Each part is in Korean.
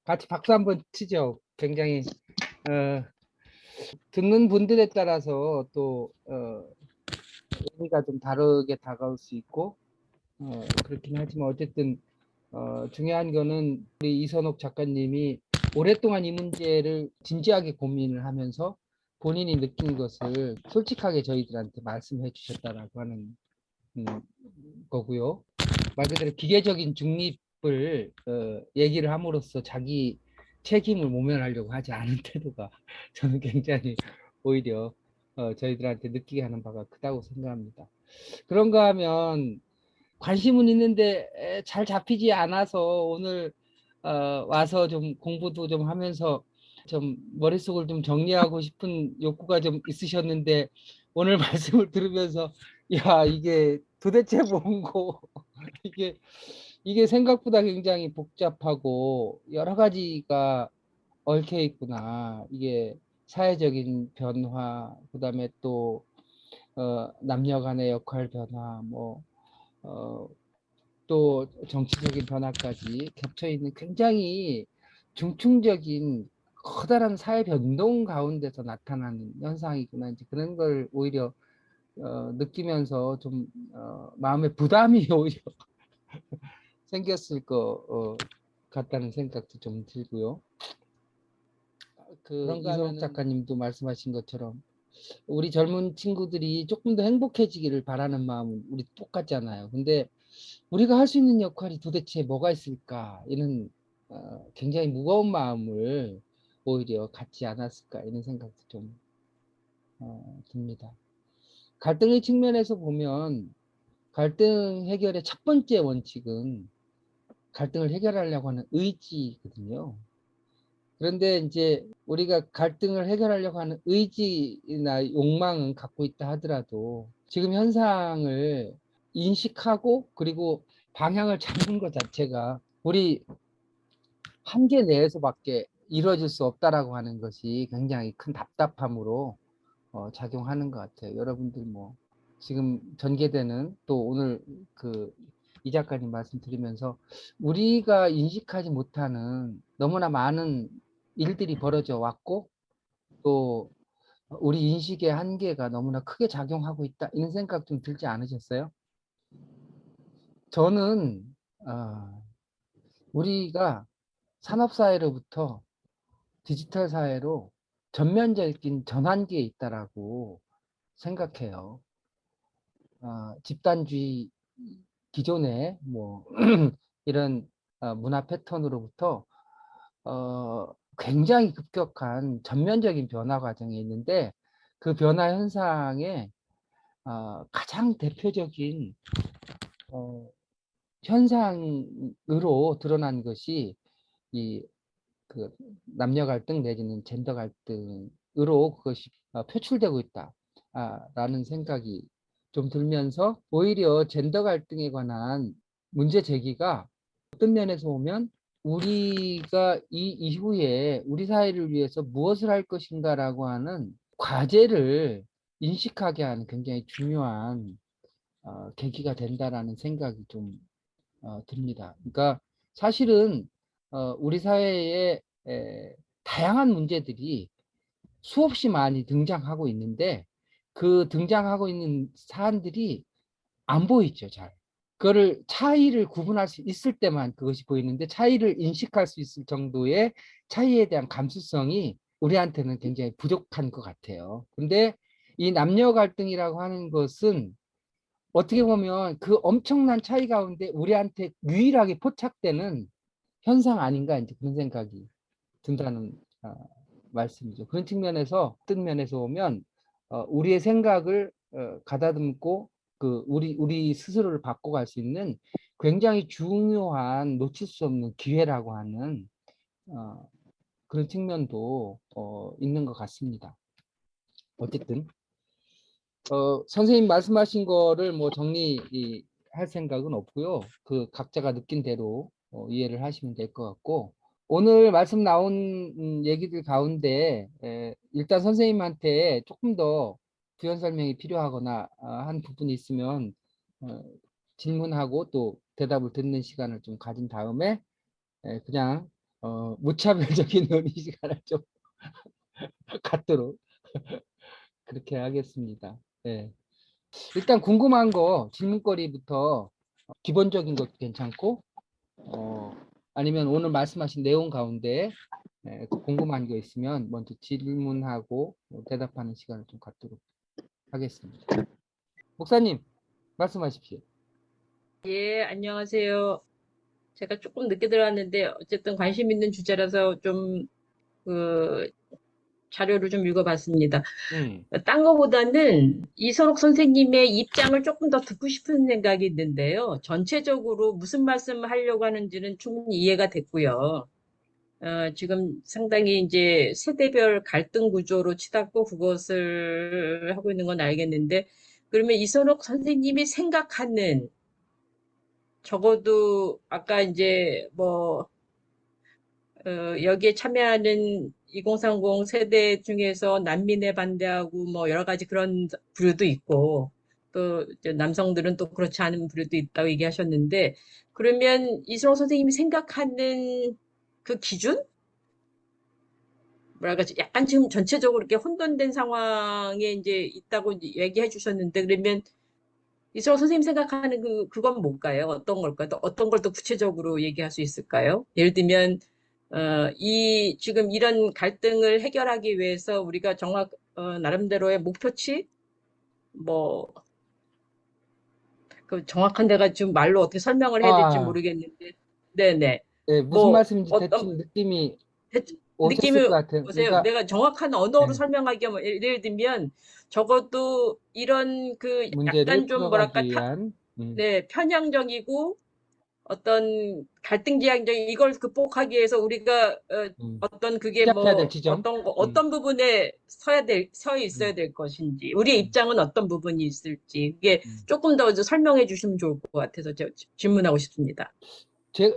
같이 박수 한번 치죠. 굉장히 듣는 분들에 따라서 또 의미가 좀 다르게 다가올 수 있고 그렇긴 하지만 어쨌든 중요한 거는 우리 이선옥 작가님이 오랫동안 이 문제를 진지하게 고민을 하면서 본인이 느낀 것을 솔직하게 저희들한테 말씀해 주셨다라고 하는 거고요. 말 그대로 기계적인 중립을 얘기를 함으로써 자기 책임을 모면하려고 하지 않은 태도가 저는 굉장히 오히려 저희들한테 느끼게 하는 바가 크다고 생각합니다. 그런가 하면 관심은 있는데 잘 잡히지 않아서 오늘 와서 좀 공부도 좀 하면서 좀 머릿속을 좀 정리하고 싶은 욕구가 좀 있으셨는데 오늘 말씀을 들으면서 야 이게 도대체 뭔고 이게 생각보다 굉장히 복잡하고 여러 가지가 얽혀 있구나. 이게 사회적인 변화, 그다음에 또 남녀 간의 역할 변화, 또 정치적인 변화까지 겹쳐 있는 굉장히 중층적인 커다란 사회 변동 가운데서 나타나는 현상이구나. 이제 그런 걸 오히려 느끼면서 좀 마음의 부담이 오히려 생겼을 것 같다는 생각도 좀 들고요. 그 이선옥 작가님도 말씀하신 것처럼 우리 젊은 친구들이 조금 더 행복해지기를 바라는 마음은 우리 똑같잖아요. 근데 우리가 할 수 있는 역할이 도대체 뭐가 있을까? 이런 굉장히 무거운 마음을 오히려 갖지 않았을까? 이런 생각도 좀 듭니다. 갈등의 측면에서 보면 갈등 해결의 첫 번째 원칙은 갈등을 해결하려고 하는 의지거든요. 그런데 이제 우리가 갈등을 해결하려고 하는 의지나 욕망은 갖고 있다 하더라도 지금 현상을 인식하고 그리고 방향을 잡는 것 자체가 우리 한계 내에서밖에 이루어질 수 없다라고 하는 것이 굉장히 큰 답답함으로 작용하는 것 같아요. 여러분들 뭐 지금 전개되는 또 오늘 그 이 작가님 말씀 드리면서 우리가 인식하지 못하는 너무나 많은 일들이 벌어져 왔고 또 우리 인식의 한계가 너무나 크게 작용하고 있다 이런 생각 좀 들지 않으셨어요? 저는 우리가 산업사회로부터 디지털 사회로 전면적인 전환기에 있다라고 생각해요. 집단주의 기존의 뭐 이런 문화 패턴으로부터 굉장히 급격한 전면적인 변화 과정에 있는데 그 변화 현상의 가장 대표적인 현상으로 드러난 것이 이 그 남녀 갈등 내지는 젠더 갈등으로 그것이 표출되고 있다. 라는 생각이 좀 들면서 오히려 젠더 갈등에 관한 문제 제기가 어떤 면에서 보면 우리가 이 이후에 우리 사회를 위해서 무엇을 할 것인가라고 하는 과제를 인식하게 하는 굉장히 중요한 계기가 된다라는 생각이 좀 듭니다. 그러니까 사실은 우리 사회에 다양한 문제들이 수없이 많이 등장하고 있는데 그 등장하고 있는 사안들이 안 보이죠, 잘. 그거를 차이를 구분할 수 있을 때만 그것이 보이는데 차이를 인식할 수 있을 정도의 차이에 대한 감수성이 우리한테는 굉장히 부족한 것 같아요. 근데 이 남녀 갈등이라고 하는 것은 어떻게 보면 그 엄청난 차이 가운데 우리한테 유일하게 포착되는 현상 아닌가 이제 그런 생각이 든다는 말씀이죠. 그런 측면에서 어떤 면에서 보면 우리의 생각을 가다듬고 그 우리 스스로를 바꿔갈 수 있는 굉장히 중요한 놓칠 수 없는 기회라고 하는 그런 측면도 있는 것 같습니다. 어쨌든 선생님 말씀하신 거를 뭐 정리할 생각은 없고요. 그 각자가 느낀 대로 이해를 하시면 될 것 같고 오늘 말씀 나온 얘기들 가운데 일단 선생님한테 조금 더 부연 설명이 필요하거나 한 부분이 있으면 질문하고 또 대답을 듣는 시간을 좀 가진 다음에 그냥 무차별적인 논의 시간을 좀 갖도록 그렇게 하겠습니다. 예. 일단 궁금한 거 질문거리부터 기본적인 것도 괜찮고 어, 아니면 오늘 말씀하신 내용 가운데 궁금한 게 있으면 먼저 질문하고 대답하는 시간을 좀 갖도록 하겠습니다. 목사님 말씀하십시오. 예, 안녕하세요. 제가 조금 늦게 들어왔는데 어쨌든 관심 있는 주제라서 좀 그 자료를 좀 읽어봤습니다. 음. 딴 거보다는 이선옥 선생님의 입장을 조금 더 듣고 싶은 생각이 있는데요. 전체적으로 무슨 말씀을 하려고 하는지는 충분히 이해가 됐고요. 지금 상당히 이제 세대별 갈등 구조로 치닫고 그것을 하고 있는 건 알겠는데, 그러면 이선옥 선생님이 생각하는 적어도 아까 이제 뭐 여기에 참여하는 2030 세대 중에서 난민에 반대하고 뭐 여러 가지 그런 부류도 있고 또 이제 남성들은 또 그렇지 않은 부류도 있다고 얘기하셨는데 그러면 이승호 선생님이 생각하는 그 기준? 뭐랄까 약간 지금 전체적으로 이렇게 혼돈된 상황에 이제 있다고 이제 얘기해 주셨는데 그러면 이승호 선생님 생각하는 그건 뭘까요? 어떤 걸까요? 또 어떤 걸 또 구체적으로 얘기할 수 있을까요? 예를 들면 지금 이런 갈등을 해결하기 위해서 우리가 나름대로의 목표치? 뭐, 그 정확한 데가 지금 말로 어떻게 설명을 해야 될지 아, 모르겠는데, 네네. 무슨 뭐, 말씀인지 어떤, 대충 느낌이 오셨을 느낌이 것 같아요. 보세요. 그러니까 내가 정확한 언어로 예, 설명하기 하면, 예를 들면, 적어도 이런 그 문제를 약간 좀 풀어가기 뭐랄까, 위한 네, 편향적이고 어떤 갈등 지향적인 이걸 극복하기 위해서 우리가 어떤 그게 시작해야 될 뭐 지점. 음, 어떤 부분에 서 있어야 음, 될 것인지 우리의 음, 입장은 어떤 부분이 있을지 이게 음. 조금 더 이제 설명해 주시면 좋을 것 같아서 제가 질문하고 싶습니다.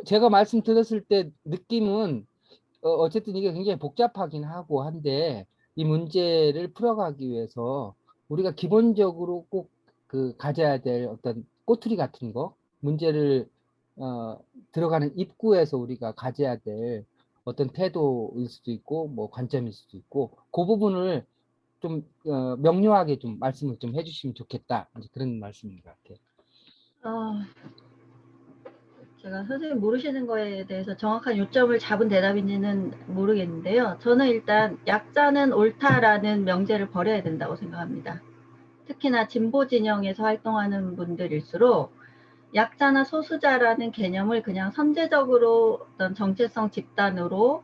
제가 말씀 들었을 때 느낌은 어쨌든 이게 굉장히 복잡하긴 하고 한데 이 문제를 풀어가기 위해서 우리가 기본적으로 꼭 그 가져야 될 어떤 꼬투리 같은 거 문제를 어, 들어가는 입구에서 우리가 가져야 될 어떤 태도일 수도 있고 뭐 관점일 수도 있고 그 부분을 좀 명료하게 좀 말씀을 좀 해주시면 좋겠다 이제 그런 말씀인 것 같아요. 어, 제가 선생님 모르시는 거에 대해서 정확한 요점을 잡은 대답인지는 모르겠는데요. 저는 일단 약자는 옳다라는 명제를 버려야 된다고 생각합니다. 특히나 진보 진영에서 활동하는 분들일수록 약자나 소수자라는 개념을 그냥 선제적으로 어떤 정체성 집단으로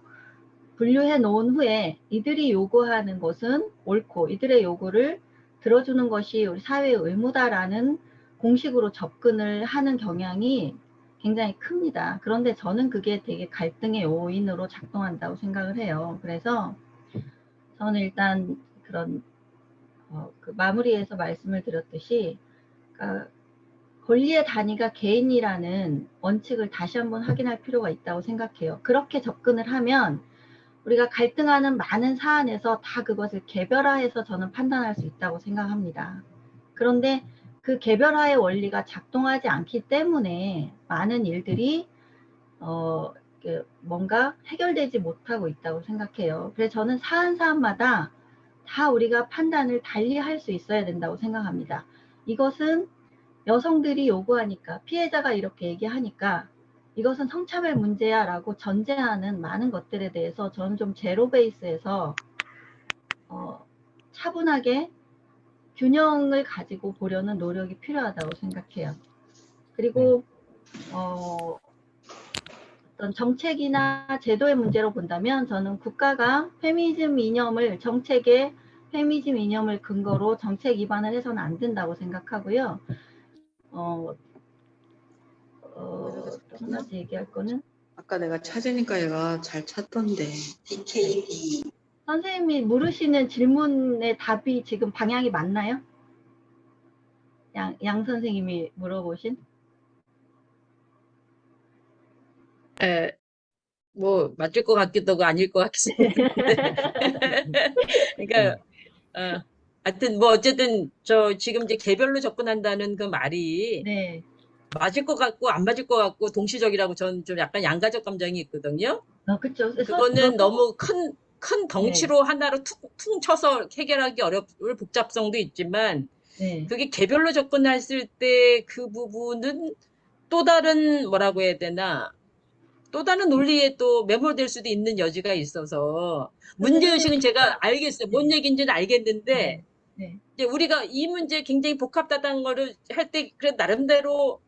분류해 놓은 후에 이들이 요구하는 것은 옳고 이들의 요구를 들어주는 것이 우리 사회의 의무다라는 공식으로 접근을 하는 경향이 굉장히 큽니다. 그런데 저는 그게 되게 갈등의 요인으로 작동한다고 생각을 해요. 그래서 저는 일단 그런 그 마무리에서 말씀을 드렸듯이 그러니까 권리의 단위가 개인이라는 원칙을 다시 한번 확인할 필요가 있다고 생각해요. 그렇게 접근을 하면 우리가 갈등하는 많은 사안에서 다 그것을 개별화해서 저는 판단할 수 있다고 생각합니다. 그런데 그 개별화의 원리가 작동하지 않기 때문에 많은 일들이 뭔가 해결되지 못하고 있다고 생각해요. 그래서 저는 사안사안마다 다 우리가 판단을 달리 할 수 있어야 된다고 생각합니다. 이것은 여성들이 요구하니까 피해자가 이렇게 얘기하니까 이것은 성차별 문제야 라고 전제하는 많은 것들에 대해서 저는 좀 제로 베이스에서 차분하게 균형을 가지고 보려는 노력이 필요하다고 생각해요. 네. 그리고 어떤 정책이나 제도의 문제로 본다면 저는 국가가 페미니즘 이념을 정책에 페미니즘 이념을 근거로 정책 위반을 해서는 안 된다고 생각하고요. 또 한 가지 얘기할 거는 아까 내가 찾으니까 얘가 잘 찾던데. DKD. 선생님이 물으시는 질문의 답이 지금 방향이 맞나요? 양 선생님이 물어보신? 뭐 맞을 것 같기도 하고 아닐 것 같기도 한데 그러니까 하여튼 뭐 어쨌든 저 지금 이제 개별로 접근한다는 그 말이 네. 맞을 것 같고 안 맞을 것 같고 동시적이라고 저는 좀 약간 양가적 감정이 있거든요. 그쵸. 그거는 저도, 너무 큰 네, 덩치로 하나로 퉁 쳐서 해결하기 어려울 복잡성도 있지만 네, 그게 개별로 접근했을 때 그 부분은 또 다른 뭐라고 해야 되나 또 다른 논리에 또 매몰될 수도 있는 여지가 있어서 근데 선생님, 문제의식은 제가 알겠어요. 뭔 네, 얘기인지는 알겠는데 네, 네, 이제 우리가 이 문제 굉장히 복합하다는 거를 할 때 그래 나름대로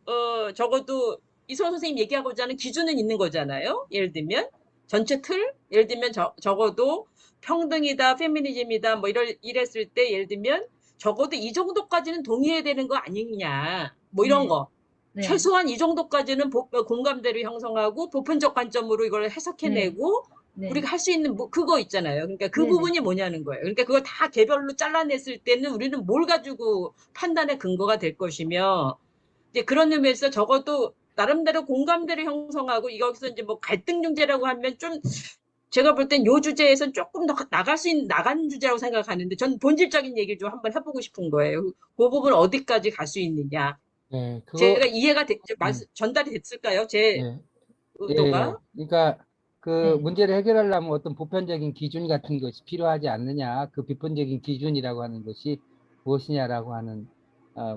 적어도 이소원 선생님 얘기하고자 하는 기준은 있는 거잖아요. 예를 들면 전체 틀 예를 들면 적어도 평등이다 페미니즘이다 뭐 이랬을 때 예를 들면 적어도 이 정도까지는 동의해야 되는 거 아니냐 뭐 이런 네, 거 네, 최소한 이 정도까지는 공감대를 형성하고 보편적 관점으로 이걸 네, 해석해내고 네, 우리가 할 수 있는 그거 있잖아요. 그러니까 그 네, 네, 부분이 뭐냐는 거예요. 그러니까 그걸 다 개별로 잘라냈을 때는 우리는 뭘 가지고 판단의 근거가 될 것이며 이제 그런 의미에서 적어도 나름대로 공감대를 형성하고 여기서 이제 뭐 갈등 중재라고 하면 좀 제가 볼 땐 요 주제에서 조금 더 나갈 수 있는 나가는 주제라고 생각하는데 전 본질적인 얘기를 좀 한번 해보고 싶은 거예요. 그 부분 어디까지 갈 수 있느냐. 네, 제가 그거, 이해가 음, 전달이 됐을까요? 제 예, 예. 의도가? 그러니까 그 네, 문제를 해결하려면 어떤 보편적인 기준 같은 것이 필요하지 않느냐, 그 비판적인 기준이라고 하는 것이 무엇이냐라고 하는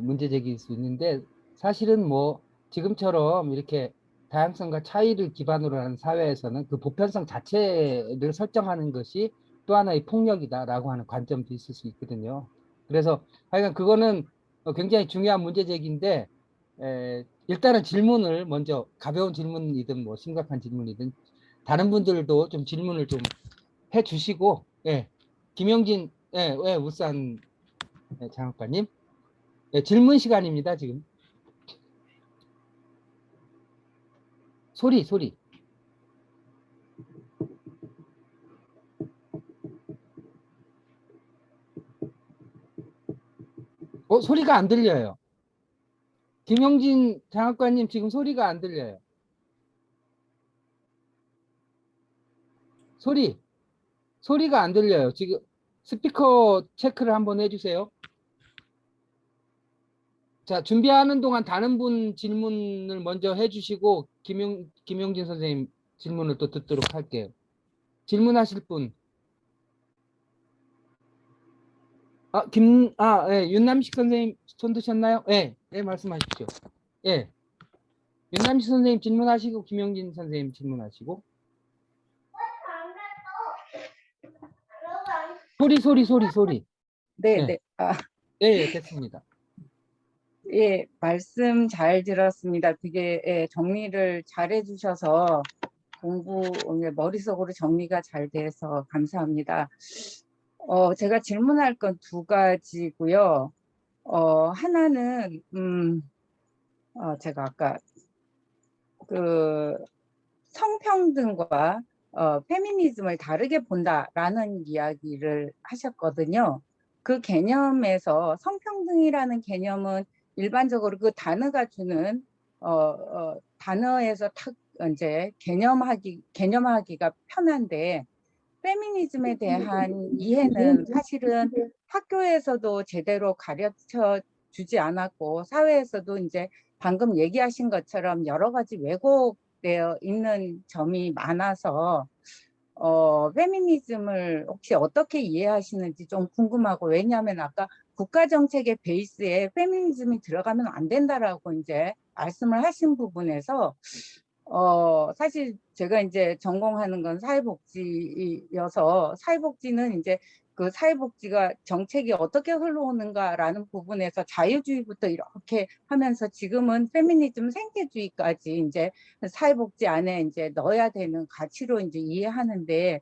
문제 제기일 수 있는데 사실은 뭐 지금처럼 이렇게 다양성과 차이를 기반으로 하는 사회에서는 그 보편성 자체를 설정하는 것이 또 하나의 폭력이다라고 하는 관점도 있을 수 있거든요. 그래서 하여간 그거는 굉장히 중요한 문제 제기인데 일단은 질문을 먼저 가벼운 질문이든 뭐 심각한 질문이든 다른 분들도 좀 질문을 좀 해주시고 예 김영진 울산 장학관님 질문 시간입니다. 지금 소리 소리가 안 들려요. 김영진 장학관님 지금 소리가 안 들려요. 소리가 안 들려요. 지금 스피커 체크를 한번 해주세요. 자, 준비하는 동안 다른 분 질문을 먼저 해주시고 김용진 선생님 질문을 또 듣도록 할게요. 질문하실 분. 예, 윤남식 선생님 손 드셨나요? 예, 예, 말씀하십시오. 예, 윤남식 선생님 질문하시고 김용진 선생님 질문하시고. 소리. 네, 예, 네. 아, 예, 예, 됐습니다. 예, 말씀 잘 들었습니다. 되게 정리를 잘 해주셔서 머릿속으로 정리가 잘 돼서 감사합니다. 제가 질문할 건 두 가지고요. 하나는 제가 아까 그 성평등과 페미니즘을 다르게 본다라는 이야기를 하셨거든요. 그 개념에서 성평등이라는 개념은 일반적으로 그 단어가 주는 단어에서 탁 이제 개념하기가 편한데 페미니즘에 대한 이해는 사실은 학교에서도 제대로 가르쳐 주지 않았고 사회에서도 이제 방금 얘기하신 것처럼 여러 가지 왜곡되어 있는 점이 많아서 페미니즘을 혹시 어떻게 이해하시는지 좀 궁금하고 왜냐하면 아까 국가정책의 베이스에 페미니즘이 들어가면 안 된다라고 이제 말씀을 하신 부분에서 사실 제가 이제 전공하는 건 사회복지여서 사회복지는 이제 그 사회복지가 정책이 어떻게 흘러오는가라는 부분에서 자유주의부터 이렇게 하면서 지금은 페미니즘 생태주의까지 이제 사회복지 안에 이제 넣어야 되는 가치로 이제 이해하는데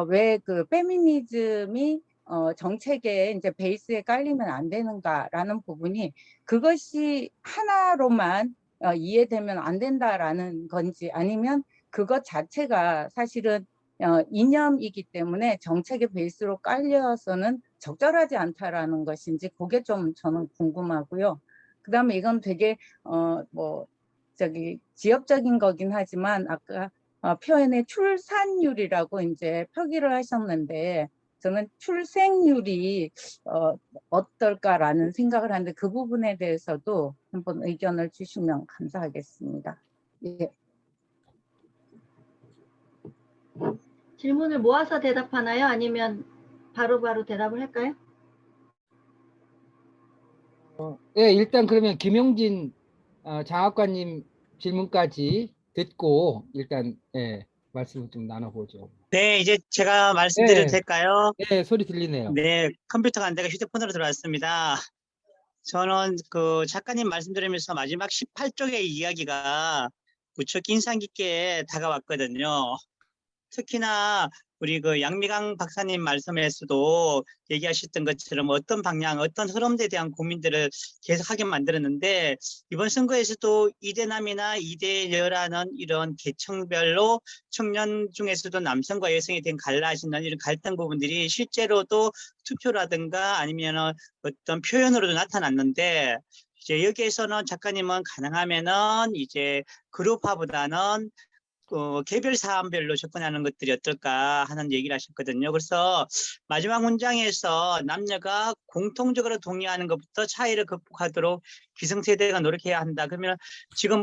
왜 그 페미니즘이 정책의 이제 베이스에 깔리면 안 되는가라는 부분이 그것이 하나로만 이해되면 안 된다라는 건지 아니면 그것 자체가 사실은 이념이기 때문에 정책의 베이스로 깔려서는 적절하지 않다라는 것인지 그게 좀 저는 궁금하고요. 그 다음에 이건 되게 뭐 저기 지역적인 거긴 하지만 아까 표현의 출산율이라고 이제 표기를 하셨는데 저는 출생률이 어떨까라는 생각을 하는데 그 부분에 대해서도 한번 의견을 주시면 감사하겠습니다. 예. 질문을 모아서 대답하나요? 아니면 바로바로 대답을 할까요? 예, 일단 그러면 김용진 장학관님 질문까지 듣고 일단 예, 말씀을 좀 나눠보죠. 네, 이제 제가 말씀드려도 예, 될까요? 예, 소리 들리네요. 네, 컴퓨터가 안 되고 휴대폰으로 들어왔습니다. 저는 그 작가님 말씀 들으면서 마지막 18쪽의 이야기가 무척 인상 깊게 다가왔거든요. 특히나 우리 그 양미강 박사님 말씀에서도 얘기하셨던 것처럼 어떤 방향, 어떤 흐름에 대한 고민들을 계속하게 만들었는데 이번 선거에서도 이대남이나 이대여라는 이런 계층별로 청년 중에서도 남성과 여성에 대한 갈라지는 이런 갈등 부분들이 실제로도 투표라든가 아니면 어떤 표현으로도 나타났는데 이제 여기에서는 작가님은 가능하면은 이제 그룹화보다는 개별 사안별로 접근하는 것들이 어떨까 하는 얘기를 하셨거든요. 그래서 마지막 문장에서 남녀가 공통적으로 동의하는 것부터 차이를 극복하도록 기성세대가 노력해야 한다. 그러면 지금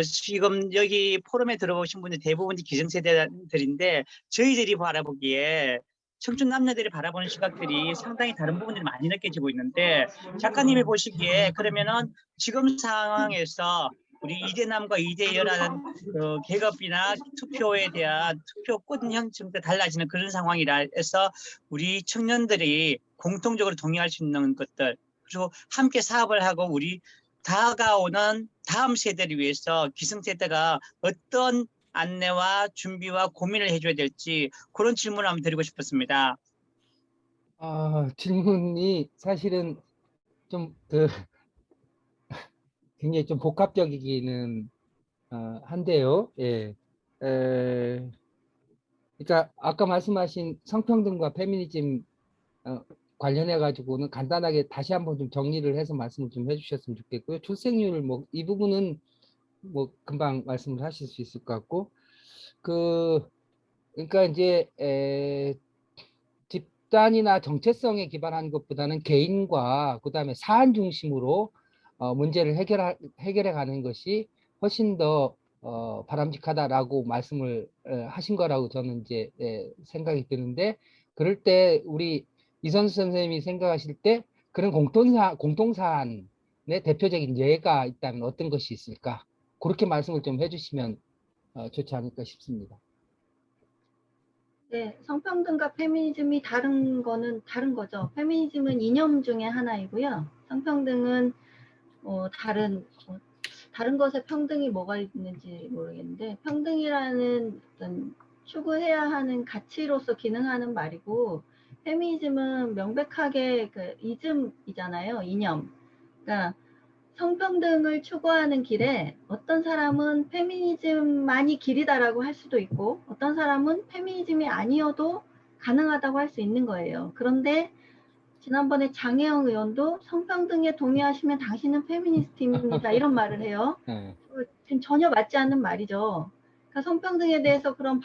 지금 여기 포럼에 들어오신 분들 대부분이 기성세대들인데 저희들이 바라보기에 청춘 남녀들이 바라보는 시각들이 상당히 다른 부분들이 많이 느껴지고 있는데 작가님이 보시기에 그러면은 지금 상황에서 우리 이대남과 이대여라는 계급이나 투표에 대한 투표권 형성도 달라지는 그런 상황이라 해서 우리 청년들이 공통적으로 동의할 수 있는 것들 그리고 함께 사업을 하고 우리 다가오는 다음 세대를 위해서 기성세대가 어떤 안내와 준비와 고민을 해줘야 될지 그런 질문을 한번 드리고 싶었습니다. 질문이 사실은 좀 굉장히 좀 복합적이기는 한데요. 예. 그러니까 아까 말씀하신 성평등과 페미니즘 관련해 가지고는 간단하게 다시 한번 좀 정리를 해서 말씀을 좀 해주셨으면 좋겠고요. 출생률 뭐 이 부분은 뭐 금방 말씀을 하실 수 있을 것 같고 그러니까 이제 집단이나 정체성에 기반한 것보다는 개인과 그다음에 사안 중심으로 문제를 해결해 가는 것이 훨씬 더 바람직하다라고 말씀을 하신 거라고 저는 이제 생각이 드는데 그럴 때 우리 이선수 선생님이 생각하실 때 그런 공통사안의 대표적인 예가 있다면 어떤 것이 있을까? 그렇게 말씀을 좀 해주시면 좋지 않을까 싶습니다. 네, 성평등과 페미니즘이 다른 거는 다른 거죠. 페미니즘은 이념 중에 하나이고요. 성평등은 다른 것에 평등이 뭐가 있는지 모르겠는데 평등이라는 어떤 추구해야 하는 가치로서 기능하는 말이고 페미니즘은 명백하게 그 이즘이잖아요. 이념. 그러니까 성평등을 추구하는 길에 어떤 사람은 페미니즘만이 길이다라고 할 수도 있고 어떤 사람은 페미니즘이 아니어도 가능하다고 할 수 있는 거예요. 그런데 지난번에 장혜영 의원도 성평등에 동의하시면 당신은 페미니스트입니다. 이런 말을 해요. 네. 지금 전혀 맞지 않는 말이죠. 그러니까 성평등에 대해서 그런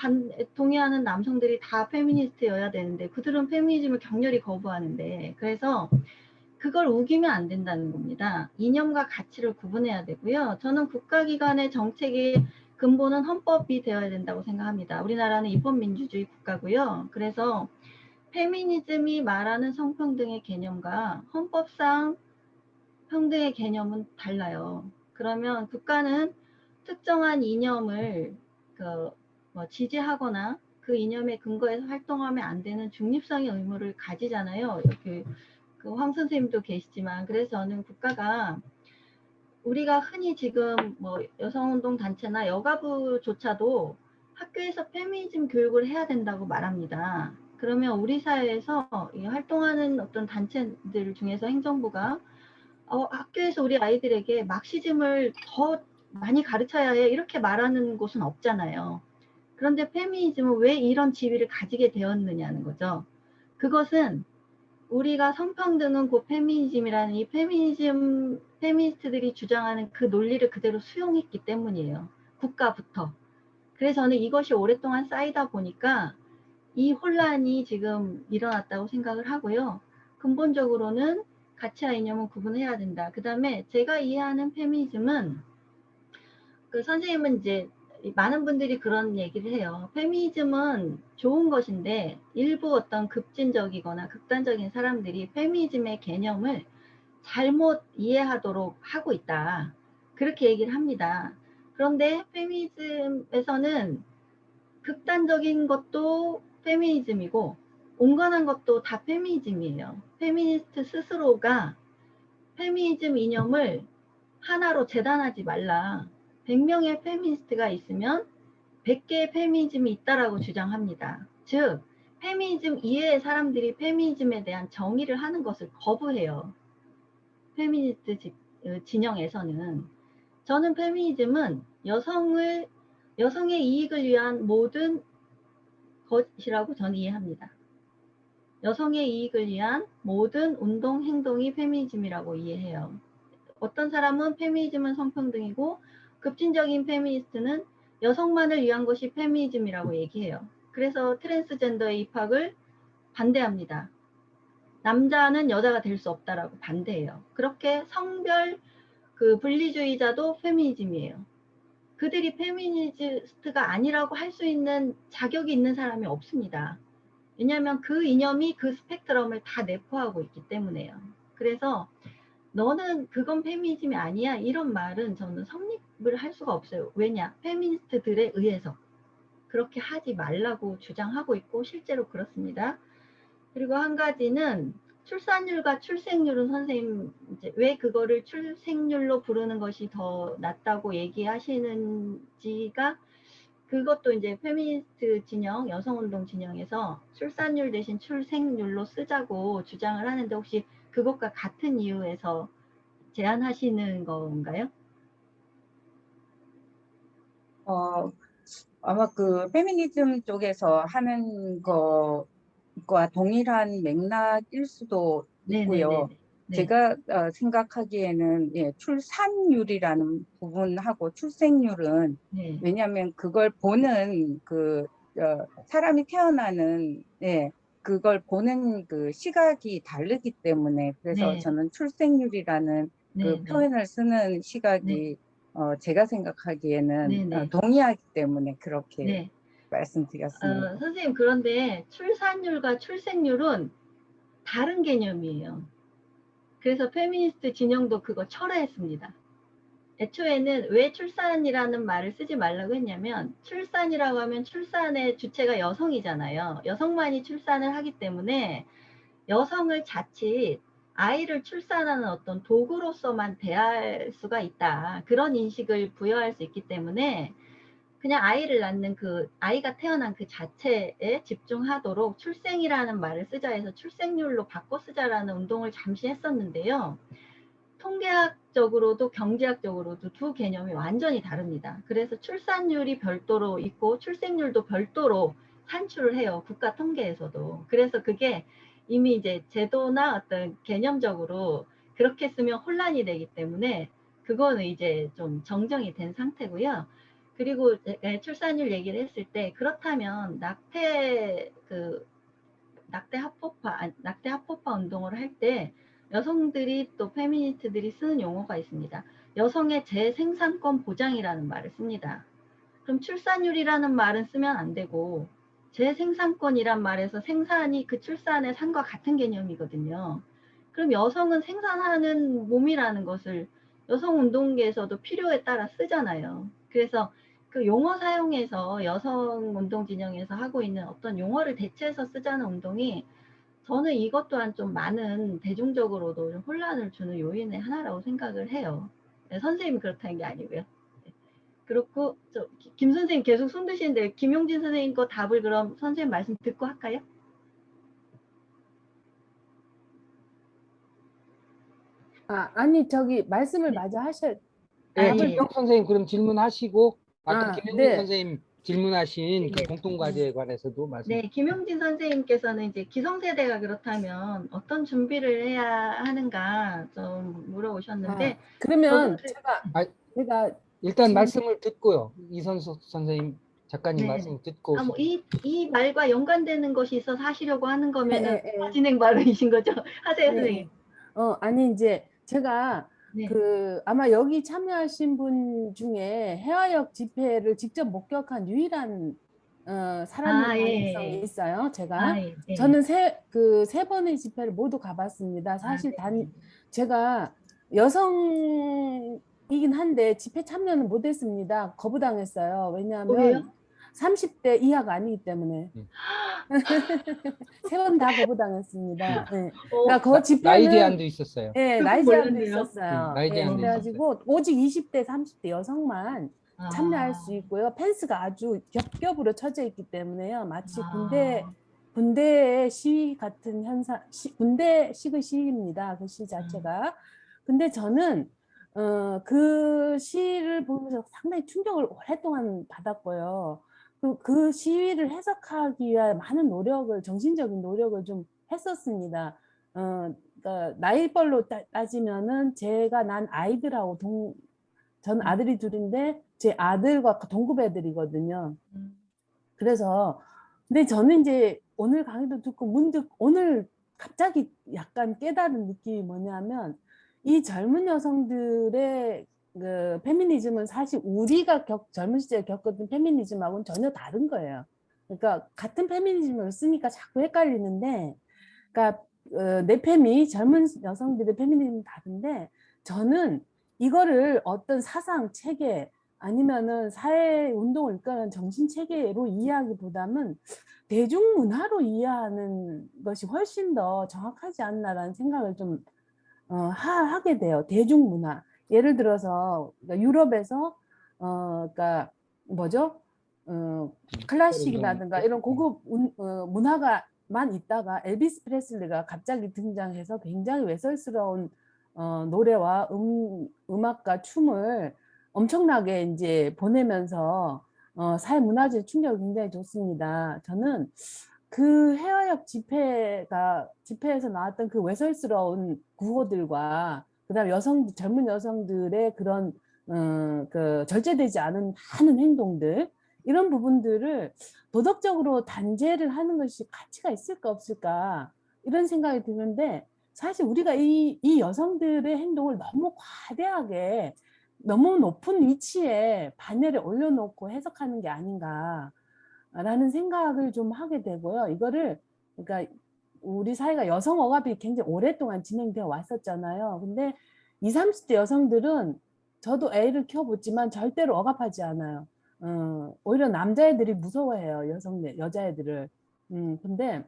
동의하는 남성들이 다 페미니스트여야 되는데 그들은 페미니즘을 격렬히 거부하는데 그래서 그걸 우기면 안 된다는 겁니다. 이념과 가치를 구분해야 되고요. 저는 국가기관의 정책의 근본은 헌법이 되어야 된다고 생각합니다. 우리나라는 입헌민주주의 국가고요. 그래서 페미니즘이 말하는 성평등의 개념과 헌법상 평등의 개념은 달라요. 그러면 국가는 특정한 이념을 지지하거나 그 이념에 근거해서 활동하면 안 되는 중립성의 의무를 가지잖아요. 황 선생님도 계시지만 그래서 저는 국가가 우리가 흔히 지금 뭐 여성운동 단체나 여가부조차도 학교에서 페미니즘 교육을 해야 된다고 말합니다. 그러면 우리 사회에서 활동하는 어떤 단체들 중에서 행정부가 학교에서 우리 아이들에게 막시즘을 더 많이 가르쳐야 해 이렇게 말하는 곳은 없잖아요. 그런데 페미니즘은 왜 이런 지위를 가지게 되었느냐는 거죠. 그것은 우리가 성평등은 곧 페미니즘이라는 이 페미니스트들이 주장하는 그 논리를 그대로 수용했기 때문이에요. 국가부터. 그래서 저는 이것이 오랫동안 쌓이다 보니까 이 혼란이 지금 일어났다고 생각을 하고요. 근본적으로는 가치와 이념은 구분해야 된다. 그 다음에 제가 이해하는 페미니즘은 그 선생님은 이제 많은 분들이 그런 얘기를 해요. 페미니즘은 좋은 것인데 일부 어떤 급진적이거나 극단적인 사람들이 페미니즘의 개념을 잘못 이해하도록 하고 있다. 그렇게 얘기를 합니다. 그런데 페미니즘에서는 극단적인 것도 페미니즘이고 온건한 것도 다 페미니즘이에요. 페미니스트 스스로가 페미니즘 이념을 하나로 재단하지 말라. 100명의 페미니스트가 있으면 100개의 페미니즘이 있다라고 주장합니다. 즉, 페미니즘 이외의 사람들이 페미니즘에 대한 정의를 하는 것을 거부해요. 페미니스트 진영에서는. 저는 페미니즘은 여성의 이익을 위한 모든 것이라고 저는 이해합니다. 여성의 이익을 위한 모든 운동, 행동이 페미니즘이라고 이해해요. 어떤 사람은 페미니즘은 성평등이고 급진적인 페미니스트는 여성만을 위한 것이 페미니즘이라고 얘기해요. 그래서 트랜스젠더의 입학을 반대합니다. 남자는 여자가 될 수 없다라고 반대해요. 그렇게 성별 분리주의자도 페미니즘이에요. 그들이 페미니스트가 아니라고 할 수 있는 자격이 있는 사람이 없습니다. 왜냐하면 그 이념이 그 스펙트럼을 다 내포하고 있기 때문에요. 그래서 너는 그건 페미니즘이 아니야 이런 말은 저는 성립을 할 수가 없어요. 왜냐? 페미니스트들에 의해서 그렇게 하지 말라고 주장하고 있고 실제로 그렇습니다. 그리고 한 가지는 출산율과 출생률은 선생님 이제 왜 그거를 출생률로 부르는 것이 더 낫다고 얘기하시는지가 그것도 이제 페미니스트 진영, 여성운동 진영에서 출산율 대신 출생률로 쓰자고 주장을 하는데 혹시 그것과 같은 이유에서 제안하시는 건가요? 어, 아마 그 페미니즘 쪽에서 하는 것과 동일한 맥락일 수도 있고요. 네네네. 네. 제가 생각하기에는 예, 출산율이라는 부분하고 출생률은 네. 왜냐하면 그걸 보는 사람이 태어나는 예, 그걸 보는 그 시각이 다르기 때문에 그래서 네. 저는 출생률이라는 그 네. 표현을 쓰는 네. 시각이 제가 생각하기에는 네. 동의하기 때문에 그렇게 네. 말씀드렸습니다. 선생님 그런데 출산율과 출생률은 다른 개념이에요. 그래서 페미니스트 진영도 그거 철회했습니다. 애초에는 왜 출산이라는 말을 쓰지 말라고 했냐면 출산이라고 하면 출산의 주체가 여성이잖아요. 여성만이 출산을 하기 때문에 여성을 자칫 아이를 출산하는 어떤 도구로서만 대할 수가 있다. 그런 인식을 부여할 수 있기 때문에 그냥 아이를 낳는 아이가 태어난 그 자체에 집중하도록 출생이라는 말을 쓰자 해서 출생률로 바꿔 쓰자라는 운동을 잠시 했었는데요. 통계학적으로도 경제학적으로도 두 개념이 완전히 다릅니다. 그래서 출산율이 별도로 있고 출생률도 별도로 산출을 해요. 국가 통계에서도. 그래서 그게 이미 이제 제도나 어떤 개념적으로 그렇게 쓰면 혼란이 되기 때문에 그거는 이제 좀 정정이 된 상태고요. 그리고 출산율 얘기를 했을 때 그렇다면 낙태 합법화 운동을 할 때 여성들이 또 페미니스트들이 쓰는 용어가 있습니다. 여성의 재생산권 보장이라는 말을 씁니다. 그럼 출산율이라는 말은 쓰면 안 되고 재생산권이란 말에서 생산이 그 출산의 산과 같은 개념이거든요. 그럼 여성은 생산하는 몸이라는 것을 여성운동계에서도 필요에 따라 쓰잖아요. 그래서 그 용어 사용에서 여성운동 진영에서 하고 있는 어떤 용어를 대체해서 쓰자는 운동이 저는 이것 또한 좀 많은 대중적으로도 좀 혼란을 주는 요인의 하나라고 생각을 해요. 네, 선생님이 그렇다는 게 아니고요. 네. 그렇고 김 선생님 계속 손 드시는데 김용진 선생님 거 답을 그럼 선생님 말씀 듣고 할까요? 아니 저기 말씀을 네. 마저 하셔. 네, 아, 예. 김영 선생님 그럼 질문하시고 아까 김용진 네. 선생님 질문하신 그 네. 공통과제에 관해서도 말씀. 네, 김용진 선생님께서는 이제 기성세대가 그렇다면 어떤 준비를 해야 하는가 좀 물어오셨는데 저도 그러면 제가 아, 제가 일단 질문 말씀을 듣고요. 이선숙 선생님 작가님 네. 말씀 듣고 뭐 이 말과 연관되는 것이 있어서 하시려고 하는 거면은 예. 진행 발언이신 거죠? 하세요, 네. 선생님. 아니 이제 제가 네. 아마 여기 참여하신 분 중에 해화역 집회를 직접 목격한 유일한 사람일 아, 가능성이 예. 있어요. 제가 아, 예. 예. 저는 세 번의 집회를 모두 가봤습니다. 사실 아, 네. 제가 여성이긴 한데 집회 참여는 못했습니다. 거부당했어요. 왜냐하면 왜요? 30대 이하가 아니기 때문에 음. 세 번 다 거부당했습니다. 네. 어, 그러니까 그 나이 집회는 제한도 있었어요. 예, 그건 나이 제한도 몰랐네요. 있었어요. 나이 예, 제한도 그래가지고 오직 20대, 30대 여성만 참여할 아, 수 있고요. 펜스가 아주 겹겹으로 쳐져 있기 때문에요. 마치 아, 군대의 시위 같은 현상, 군대식의 시위입니다. 그 시 자체가. 근데 저는 그 시위를 보면서 상당히 충격을 오랫동안 받았고요. 그 시위를 해석하기 위한 많은 노력을, 정신적인 노력을 좀 했었습니다. 그러니까 나이별로 따지면은 제가 난 아이들하고 전 아들이 둘인데 제 아들과 동급 애들이거든요. 그래서 근데 저는 이제 오늘 강의도 듣고 문득 오늘 갑자기 약간 깨달은 느낌이 뭐냐면 이 젊은 여성들의 그 페미니즘은 사실 우리가 젊은 시절에 겪었던 페미니즘하고는 전혀 다른 거예요. 그러니까 같은 페미니즘을 쓰니까 자꾸 헷갈리는데, 그러니까 내 페미 젊은 여성들의 페미니즘은 다른데 저는 이거를 어떤 사상 체계 아니면은 사회 운동을 이끌어가는 정신 체계로 이해하기보다는 대중문화로 이해하는 것이 훨씬 더 정확하지 않나라는 생각을 좀 하게 돼요. 대중문화. 예를 들어서 그러니까 유럽에서 그러니까 뭐죠? 클래식이라든가 이런 고급 문화가만 있다가 엘비스 프레슬리가 갑자기 등장해서 굉장히 외설스러운 노래와 음악과 춤을 엄청나게 이제 보내면서 사회 문화적 충격이 굉장히 좋습니다. 저는 그 해화역 집회에서 나왔던 그 외설스러운 구호들과 그다음 젊은 여성들의 그런 그 절제되지 않은 많은 행동들 이런 부분들을 도덕적으로 단죄를 하는 것이 가치가 있을까 없을까 이런 생각이 드는데 사실 우리가 이 여성들의 행동을 너무 과대하게 너무 높은 위치에 반열에 올려놓고 해석하는 게 아닌가라는 생각을 좀 하게 되고요. 이거를 그러니까 우리 사회가 여성 억압이 굉장히 오랫동안 진행되어 왔었잖아요. 근데 20, 30대 여성들은 저도 애를 키워봤지만 절대로 억압하지 않아요. 오히려 남자애들이 무서워해요. 여자애들을. 근데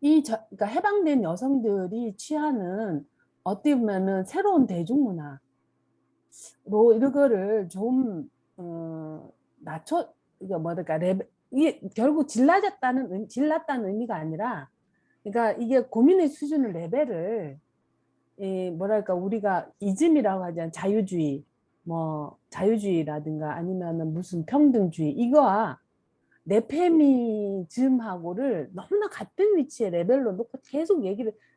그러니까 해방된 여성들이 취하는 어떻게 보면은 새로운 대중문화로 이거를 좀 이게 뭐랄까 이게 결국 질났다는 의미가 아니라, 그러니까 이게 고민의 수준을 레벨을 뭐랄까 우리가 이즘이라고 하잖아요. 자유주의라든가 아니면은 무슨 평등주의 이거와 네페미즘하고를 너무나 같은 위치의 레벨로 놓고 계속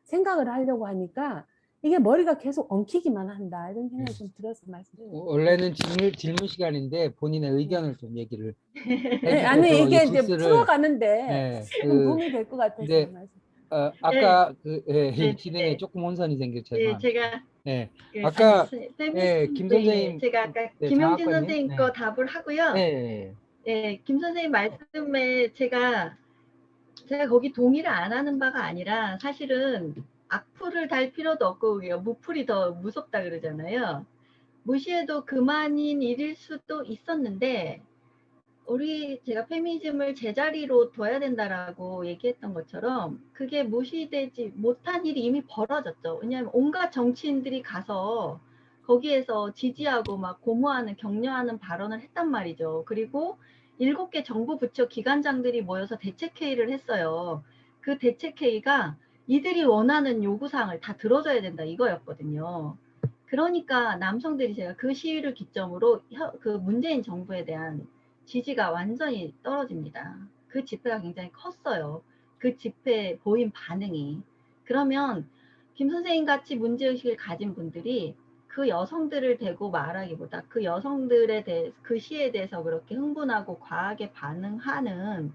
생각을 하려고 하니까 이게 머리가 계속 엉키기만 한다 이런 생각이 좀 들어서 말씀드립니다. 원래는 질문 시간인데 본인의 의견을 좀 얘기를 네, 아니 해주셔서 이 이게 이제 부스를 풀어가는데 조금 도움이 될 것 같아서 근데 말씀. 아까 이 네, 진행에 조금 혼선이 생겨 네, 죄송합니다. 제가 아까 페미니즘, 김 네, 선생님, 제가 아까 네, 김영진 장학관님, 선생님 거 답을 하고요. 네, 김 선생님 말씀에 제가 거기 동의를 안 하는 바가 아니라 사실은 악플을 달 필요도 없고 무플이 더 무섭다 그러잖아요. 무시해도 그만인 일일 수도 있었는데 제가 페미니즘을 제자리로 둬야 된다라고 얘기했던 것처럼 그게 무시되지 못한 일이 이미 벌어졌죠. 왜냐하면 온갖 정치인들이 가서 거기에서 지지하고 막 고무하는 격려하는 발언을 했단 말이죠. 그리고 7개 정부 부처 기관장들이 모여서 대책회의를 했어요. 그 대책회의가 이들이 원하는 요구사항을 다 들어줘야 된다 이거였거든요. 그러니까 남성들이 제가 그 시위를 기점으로 그 문재인 정부에 대한 지지가 완전히 떨어집니다. 그 집회가 굉장히 컸어요. 그 집회에 보인 반응이. 그러면 김 선생님 같이 문제의식을 가진 분들이 그 여성들을 대고 말하기보다 그 여성들에 대해 그 시에 대해서 그렇게 흥분하고 과하게 반응하는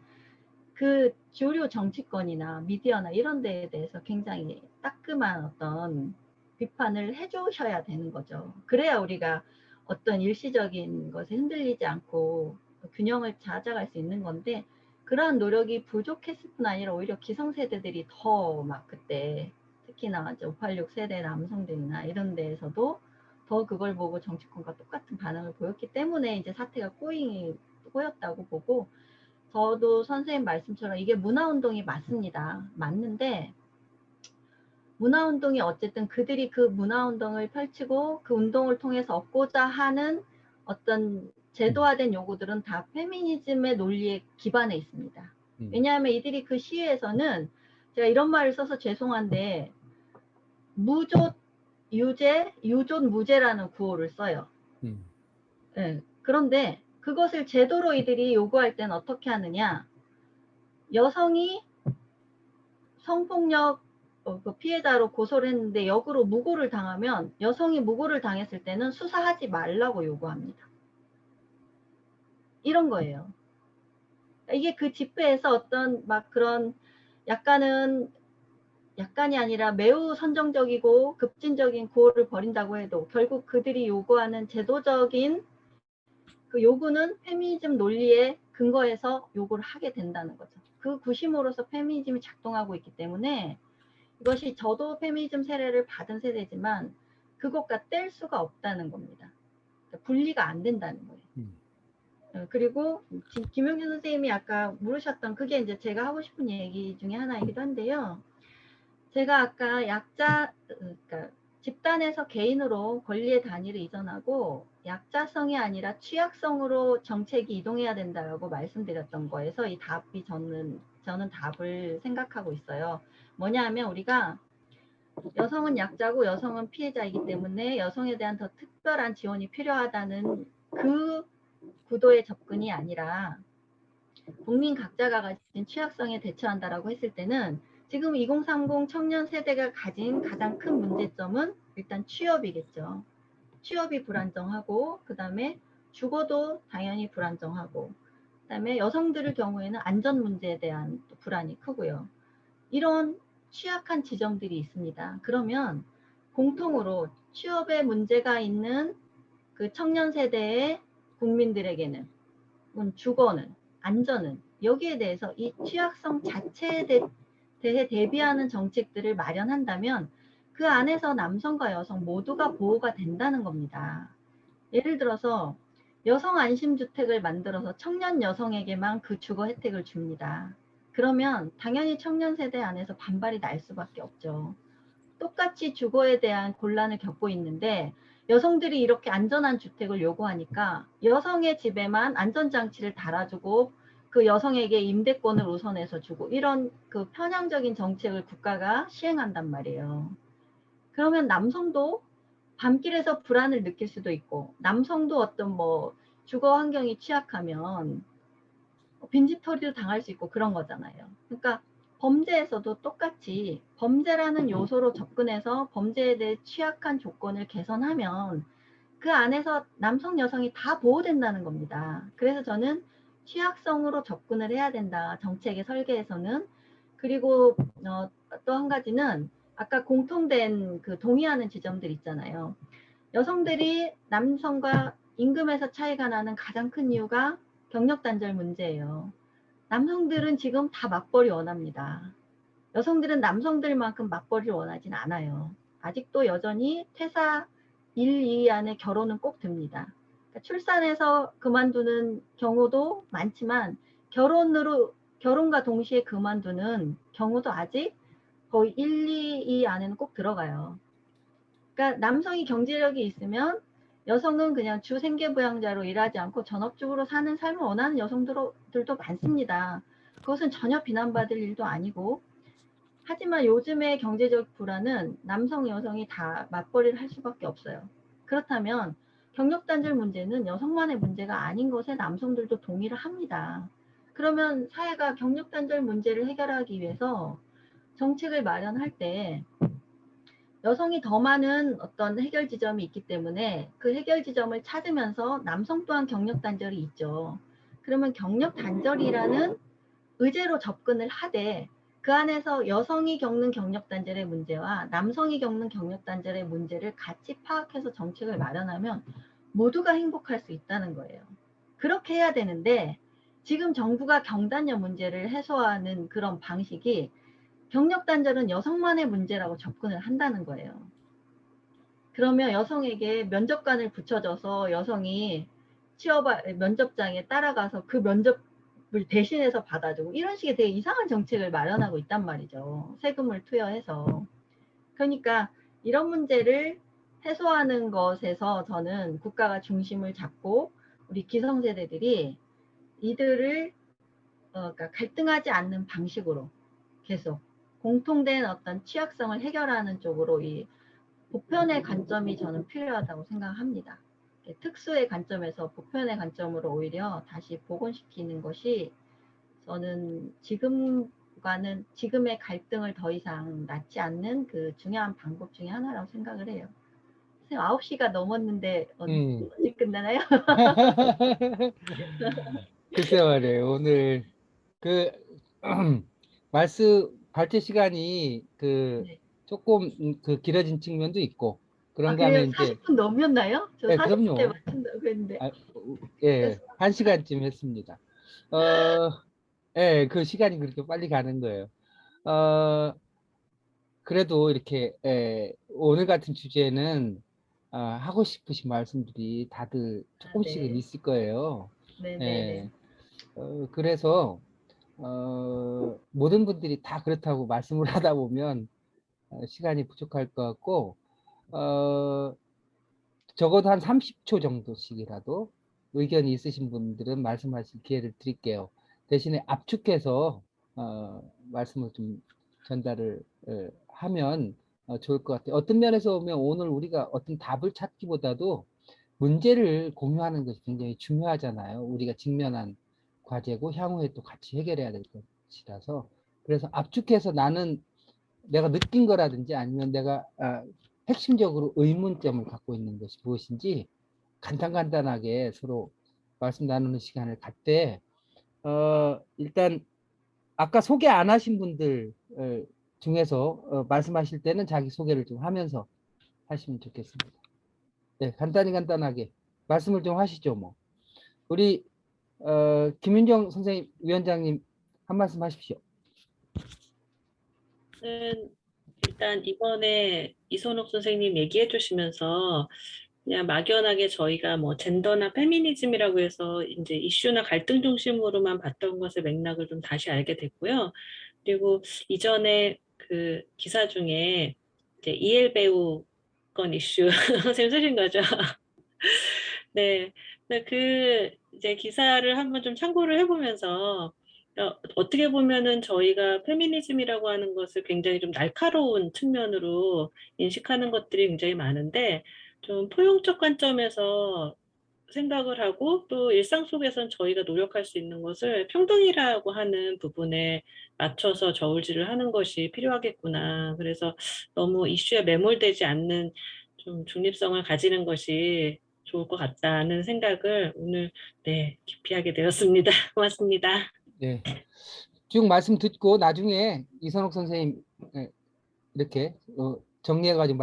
그 주류 정치권이나 미디어나 이런 데에 대해서 굉장히 따끔한 어떤 비판을 해주셔야 되는 거죠. 그래야 우리가 어떤 일시적인 것에 흔들리지 않고 균형을 찾아갈 수 있는 건데, 그러한 노력이 부족했을 뿐 아니라 오히려 기성세대들이 더 막 그때 특히나 이제 586 세대 남성들이나 이런 데에서도 더 그걸 보고 정치권과 똑같은 반응을 보였기 때문에 이제 사태가 꼬였다고 보고, 저도 선생님 말씀처럼 이게 문화운동이 맞습니다. 맞는데 문화운동이 어쨌든 그들이 그 문화운동을 펼치고 그 운동을 통해서 얻고자 하는 어떤 제도화된 요구들은 다 페미니즘의 논리에 기반해 있습니다. 왜냐하면 이들이 그 시위에서는, 제가 이런 말을 써서 죄송한데, 무존 유죄, 유존 무죄라는 구호를 써요. 네. 그런데 그것을 제도로 이들이 요구할 때는 어떻게 하느냐, 여성이 성폭력 그 피해자로 고소를 했는데 역으로 무고를 당하면, 여성이 무고를 당했을 때는 수사하지 말라고 요구합니다. 이런 거예요. 이게 그 집회에서 어떤 막 그런 약간이 아니라 매우 선정적이고 급진적인 구호를 벌인다고 해도 결국 그들이 요구하는 제도적인 그 요구는 페미니즘 논리에 근거해서 요구를 하게 된다는 거죠. 그 구심으로서 페미니즘이 작동하고 있기 때문에, 이것이 저도 페미니즘 세례를 받은 세대지만 그것과 뗄 수가 없다는 겁니다. 그러니까 분리가 안 된다는 거예요. 그리고 김용준 선생님이 아까 물으셨던 그게 이제 제가 하고 싶은 얘기 중에 하나이기도 한데요. 제가 아까 그러니까 집단에서 개인으로 권리의 단위를 이전하고 약자성이 아니라 취약성으로 정책이 이동해야 된다라고 말씀드렸던 거에서 이 답이 저는 답을 생각하고 있어요. 뭐냐 하면, 우리가 여성은 약자고 여성은 피해자이기 때문에 여성에 대한 더 특별한 지원이 필요하다는 그 구도의 접근이 아니라, 국민 각자가 가진 취약성에 대처한다라고 했을 때는 지금 2030 청년 세대가 가진 가장 큰 문제점은 일단 취업이겠죠. 취업이 불안정하고, 그 다음에 주거도 당연히 불안정하고, 그 다음에 여성들의 경우에는 안전 문제에 대한 불안이 크고요. 이런 취약한 지점들이 있습니다. 그러면 공통으로 취업에 문제가 있는 그 청년 세대의 국민들에게는, 주거는, 안전은, 여기에 대해서 이 취약성 자체에 대해 대비하는 정책들을 마련한다면 그 안에서 남성과 여성 모두가 보호가 된다는 겁니다. 예를 들어서 여성 안심주택을 만들어서 청년 여성에게만 그 주거 혜택을 줍니다. 그러면 당연히 청년 세대 안에서 반발이 날 수밖에 없죠. 똑같이 주거에 대한 곤란을 겪고 있는데 여성들이 이렇게 안전한 주택을 요구하니까 여성의 집에만 안전장치를 달아주고 그 여성에게 임대권을 우선해서 주고, 이런 그 편향적인 정책을 국가가 시행한단 말이에요. 그러면 남성도 밤길에서 불안을 느낄 수도 있고, 남성도 어떤 뭐 주거 환경이 취약하면 빈집털이도 당할 수 있고 그런 거잖아요. 그러니까 범죄에서도 똑같이 범죄라는 요소로 접근해서 범죄에 대해 취약한 조건을 개선하면 그 안에서 남성, 여성이 다 보호된다는 겁니다. 그래서 저는 취약성으로 접근을 해야 된다, 정책의 설계에서는. 그리고 또 한 가지는 아까 공통된 그 동의하는 지점들 있잖아요. 여성들이 남성과 임금에서 차이가 나는 가장 큰 이유가 경력 단절 문제예요. 남성들은 지금 다 맞벌이 원합니다. 여성들은 남성들만큼 맞벌이를 원하진 않아요. 아직도 여전히 퇴사 1, 2 안에 결혼은 꼭 듭니다. 그러니까 출산해서 그만두는 경우도 많지만 결혼과 동시에 그만두는 경우도 아직 거의 1, 2 안에는 꼭 들어가요. 그러니까 남성이 경제력이 있으면 여성은 그냥 주 생계부양자로 일하지 않고 전업주부로 사는 삶을 원하는 여성들도 많습니다. 그것은 전혀 비난받을 일도 아니고, 하지만 요즘의 경제적 불안은 남성, 여성이 다 맞벌이를 할 수밖에 없어요. 그렇다면 경력 단절 문제는 여성만의 문제가 아닌 것에 남성들도 동의를 합니다. 그러면 사회가 경력 단절 문제를 해결하기 위해서 정책을 마련할 때 여성이 더 많은 어떤 해결 지점이 있기 때문에 그 해결 지점을 찾으면서 남성 또한 경력 단절이 있죠. 그러면 경력 단절이라는 의제로 접근을 하되 그 안에서 여성이 겪는 경력 단절의 문제와 남성이 겪는 경력 단절의 문제를 같이 파악해서 정책을 마련하면 모두가 행복할 수 있다는 거예요. 그렇게 해야 되는데 지금 정부가 경단녀 문제를 해소하는 그런 방식이 경력 단절은 여성만의 문제라고 접근을 한다는 거예요. 그러면 여성에게 면접관을 붙여줘서 여성이 면접장에 따라가서 그 면접을 대신해서 받아주고 이런 식의 되게 이상한 정책을 마련하고 있단 말이죠. 세금을 투여해서. 그러니까 이런 문제를 해소하는 것에서 저는 국가가 중심을 잡고 우리 기성세대들이 이들을 그러니까 갈등하지 않는 방식으로 계속 공통된 어떤 취약성을 해결하는 쪽으로 이 보편의 관점이 저는 필요하다고 생각합니다. 특수의 관점에서 보편의 관점으로 오히려 다시 복원시키는 것이 저는 지금의 갈등을 더 이상 낳지 않는 그 중요한 방법 중에 하나라고 생각을 해요. 선생님 9시가 넘었는데 언제 끝나나요? 글쎄 말이에요. 오늘 그 발제 시간이 네. 조금 그 길어진 측면도 있고 아, 그런가 그래요? 하면 이제 40분 넘었나요? 저 네, 40분에 그럼요. 맞춘다고 했는데. 아, 예, 1시간쯤 했습니다. 예, 그 시간이 그렇게 빨리 가는 거예요. 그래도 이렇게 오늘 같은 주제는 하고 싶으신 말씀들이 다들 조금씩은 네. 있을 거예요. 네네네. 예, 그래서 모든 분들이 다 그렇다고 말씀을 하다 보면 시간이 부족할 것 같고 적어도 한 30초 정도씩이라도 의견이 있으신 분들은 말씀하실 기회를 드릴게요. 대신에 압축해서 말씀을 좀 전달을 하면 좋을 것 같아요. 어떤 면에서 보면 오늘 우리가 어떤 답을 찾기보다도 문제를 공유하는 것이 굉장히 중요하잖아요. 우리가 직면한 과제고 향후에 또 같이 해결해야 될 것이라서 그래서 압축해서 나는 내가 느낀 거라든지 아니면 내가 핵심적으로 의문점을 갖고 있는 것이 무엇인지 간단하게 서로 말씀 나누는 시간을 갖되 일단 아까 소개 안 하신 분들 중에서 말씀하실 때는 자기 소개를 좀 하면서 하시면 좋겠습니다. 네, 간단하게 말씀을 좀 하시죠. 뭐 우리 김윤정 선생님 위원장님 한 말씀 하십시오. 일단 이번에 이선옥 선생님 얘기해 주시면서 그냥 막연하게 저희가 뭐 젠더나 페미니즘이라고 해서 이제 이슈나 갈등 중심으로만 봤던 것의 맥락을 좀 다시 알게 됐고요. 그리고 이전에 그 기사 중에 이제 이엘 배우 건 이슈 선생님 쓰신 거죠? 네. 그 이제 기사를 한번 좀 참고를 해보면서 어떻게 보면은 저희가 페미니즘이라고 하는 것을 굉장히 좀 날카로운 측면으로 인식하는 것들이 굉장히 많은데 좀 포용적 관점에서 생각을 하고 또 일상 속에선 저희가 노력할 수 있는 것을 평등이라고 하는 부분에 맞춰서 저울질을 하는 것이 필요하겠구나. 그래서 너무 이슈에 매몰되지 않는 좀 중립성을 가지는 것이 좋을 것 같다는 생각을 오늘 깊이 하게 되었습니다. 고맙습니다. 네. 쭉 말씀 듣고 나중에 이선옥 선생님 이렇게 정리해가지고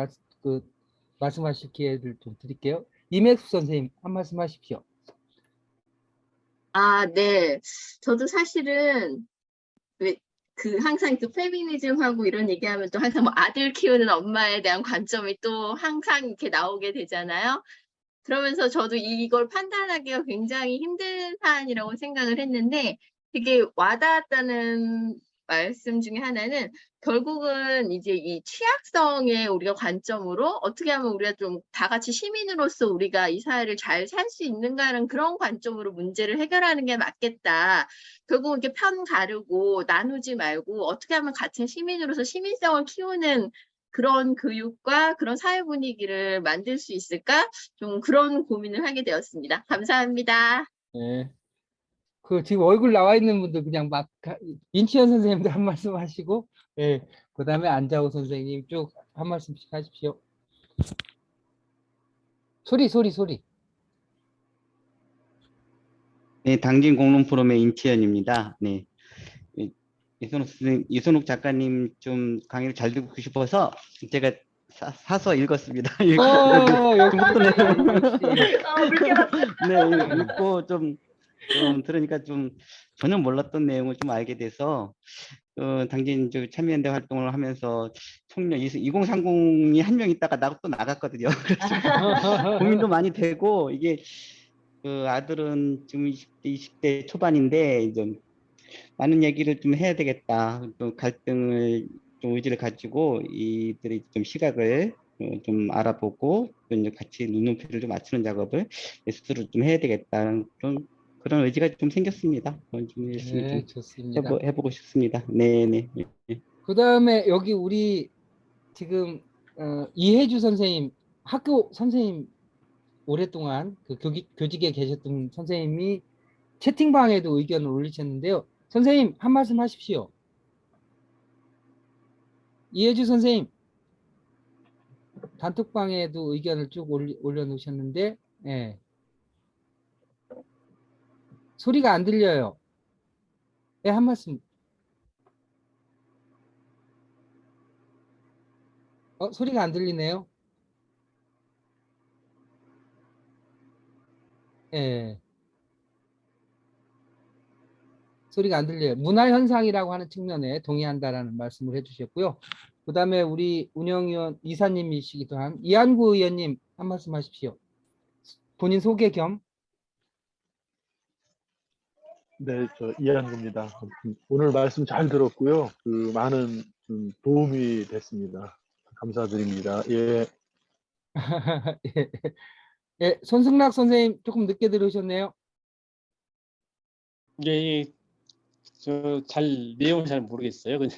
말씀하실 기회를 좀 드릴게요. 임혜숙 선생님 한 말씀 하십시오. 아, 네. 저도 사실은 항상 그 페미니즘하고 이런 얘기하면 또 항상 뭐 아들 키우는 엄마에 대한 관점이 또 항상 이렇게 나오게 되잖아요. 그러면서 저도 이걸 판단하기가 굉장히 힘든 사안이라고 생각을 했는데 되게 와닿았다는 말씀 중에 하나는 결국은 이제 이 취약성의 우리가 관점으로 어떻게 하면 우리가 좀 다 같이 시민으로서 우리가 이 사회를 잘 살 수 있는가라는 그런 관점으로 문제를 해결하는 게 맞겠다. 결국 이렇게 편 가르고 나누지 말고 어떻게 하면 같은 시민으로서 시민성을 키우는 그런 교육과 그런 사회 분위기를 만들 수 있을까? 좀 그런 고민을 하게 되었습니다. 감사합니다. 네. 지금 얼굴 나와 있는 분들 그냥 인치현 선생님도 한 말씀 하시고, 예, 그다음에 안자호 선생님 쭉 한 말씀씩 하십시오. 소리. 네, 당진 공론 포럼의 임치현입니다. 네, 이선욱 작가님 좀 강의를 잘 듣고 싶어서 제가 사서 읽었습니다. 역시. 물개 같다. 네, 읽고 좀 들으니까 좀 전혀 몰랐던 내용을 좀 알게 돼서 당진 참여연대 활동을 하면서 청년 2030이 한 명 있다가 또 나갔거든요. 그래서 고민도 많이 되고 이게 아들은 지금 20대 초반인데 이제 많은 얘기를 좀 해야 되겠다. 또 갈등을 좀 의지를 가지고 이들의 좀 시각을 좀 알아보고 또 이제 같이 눈높이를 좀 맞추는 작업을 스스로 좀 해야 되겠다. 그런 의지가 좀 생겼습니다. 좀 열심히 네, 좀 좋습니다. 해보고 싶습니다. 네네. 그 다음에 여기 우리 지금 이혜주 선생님, 학교 선생님 오랫동안 그 교직에 계셨던 선생님이 채팅방에도 의견을 올리셨는데요. 선생님 한 말씀 하십시오. 이혜주 선생님 단톡방에도 의견을 쭉 올려놓으셨는데 예. 소리가 안 들려요. 네, 한 말씀. 소리가 안 들리네요. 예. 소리가 안 들려요. 문화 현상이라고 하는 측면에 동의한다라는 말씀을 해주셨고요. 그 다음에 우리 운영위원 이사님이시기도 한 이한구 의원님 한 말씀 하십시오. 본인 소개 겸. 네, 저 이한구입니다. 오늘 말씀 잘 들었고요. 많은 도움이 됐습니다. 감사드립니다. 예. 예. 예, 손승락 선생님 조금 늦게 들으셨네요. 예, 저 내용을 잘 모르겠어요. 그냥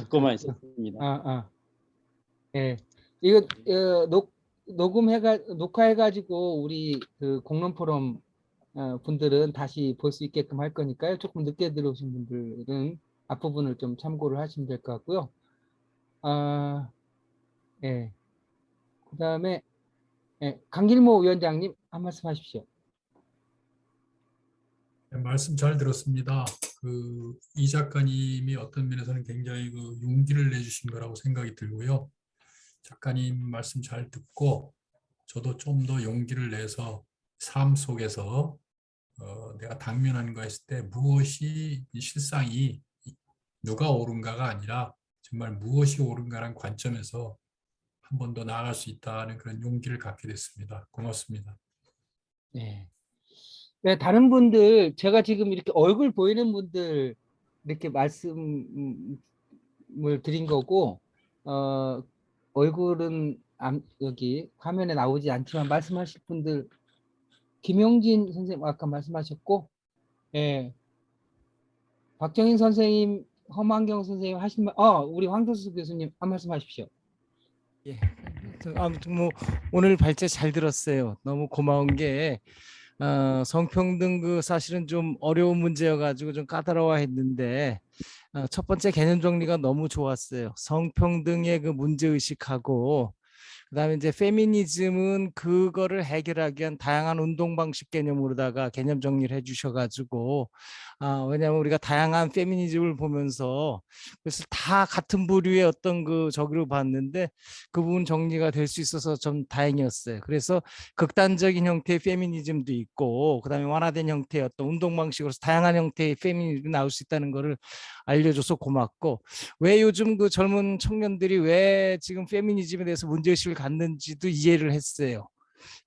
듣고만 있었습니다. 예, 이거 녹화해가지고 우리 그 공론 포럼 분들은 다시 볼 수 있게끔 할 거니까요. 조금 늦게 들어오신 분들은 앞부분을 좀 참고를 하시면 될 것 같고요. 예. 그 다음에 강길모 위원장님 한 말씀 하십시오. 네, 말씀 잘 들었습니다. 이 작가님이 어떤 면에서는 굉장히 용기를 내주신 거라고 생각이 들고요. 작가님 말씀 잘 듣고 저도 좀 더 용기를 내서 삶 속에서 내가 당면한 거 했을 때 무엇이 실상이 누가 옳은가가 아니라 정말 무엇이 옳은가라는 관점에서 한 번 더 나아갈 수 있다는 그런 용기를 갖게 됐습니다. 고맙습니다. 네. 네, 다른 분들 제가 지금 이렇게 얼굴 보이는 분들 이렇게 말씀을 드린 거고 얼굴은 여기 화면에 나오지 않지만 말씀하실 분들 김용진 선생님 아까 말씀하셨고 박정인 선생님, 허만경 선생님 하신 말 우리 황도수 교수님 한 말씀 하십시오. 예. 아무튼 뭐 오늘 발제 잘 들었어요. 너무 고마운 게 성평등 사실은 좀 어려운 문제여가지고 좀 까다로워했는데 첫 번째 개념 정리가 너무 좋았어요. 성평등의 그 문제 의식하고 그다음에 이제 페미니즘은 그거를 해결하기 위한 다양한 운동 방식 개념으로다가 개념 정리를 해주셔가지고 왜냐하면 우리가 다양한 페미니즘을 보면서 그래서 다 같은 부류의 어떤 저기로 봤는데 그 부분 정리가 될 수 있어서 좀 다행이었어요. 그래서 극단적인 형태의 페미니즘도 있고 그다음에 완화된 형태의 어떤 운동 방식으로서 다양한 형태의 페미니즘이 나올 수 있다는 거를 알려줘서 고맙고 왜 요즘 그 젊은 청년들이 왜 지금 페미니즘에 대해서 문제의식을 갖는지도 이해를 했어요.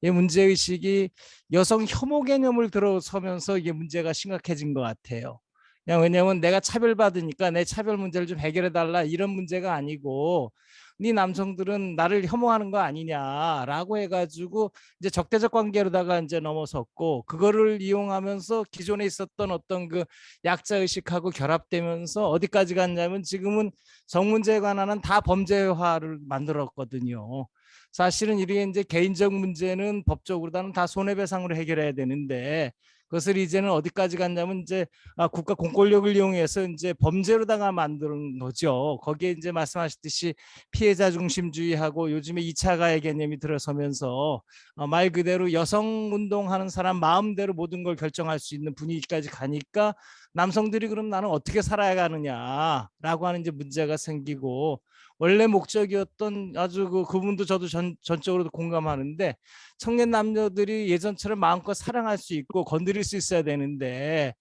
이 문제의식이 여성 혐오 개념을 들어서면서 이게 문제가 심각해진 것 같아요. 그냥 왜냐하면 내가 차별받으니까 내 차별 문제를 좀 해결해달라 이런 문제가 아니고 네 남성들은 나를 혐오하는 거 아니냐라고 해가지고 이제 적대적 관계로다가 이제 넘어섰고 그거를 이용하면서 기존에 있었던 어떤 그 약자 의식하고 결합되면서 어디까지 갔냐면 지금은 성문제에 관한은 다 범죄화를 만들었거든요. 사실은 이게 이제 개인적 문제는 법적으로는 다 손해배상으로 해결해야 되는데 그것을 이제는 어디까지 갔냐면 이제 국가 공권력을 이용해서 이제 범죄로다가 만드는 거죠. 거기에 이제 말씀하셨듯이 피해자 중심주의하고 요즘에 2차 가해 개념이 들어서면서 말 그대로 여성 운동하는 사람 마음대로 모든 걸 결정할 수 있는 분위기까지 가니까 남성들이 그럼 나는 어떻게 살아야 가느냐라고 하는 이제 문제가 생기고, 원래 목적이었던 아주 그분도 저도 전적으로 공감하는데, 청년 남녀들이 예전처럼 마음껏 사랑할 수 있고 건드릴 수 있어야 되는데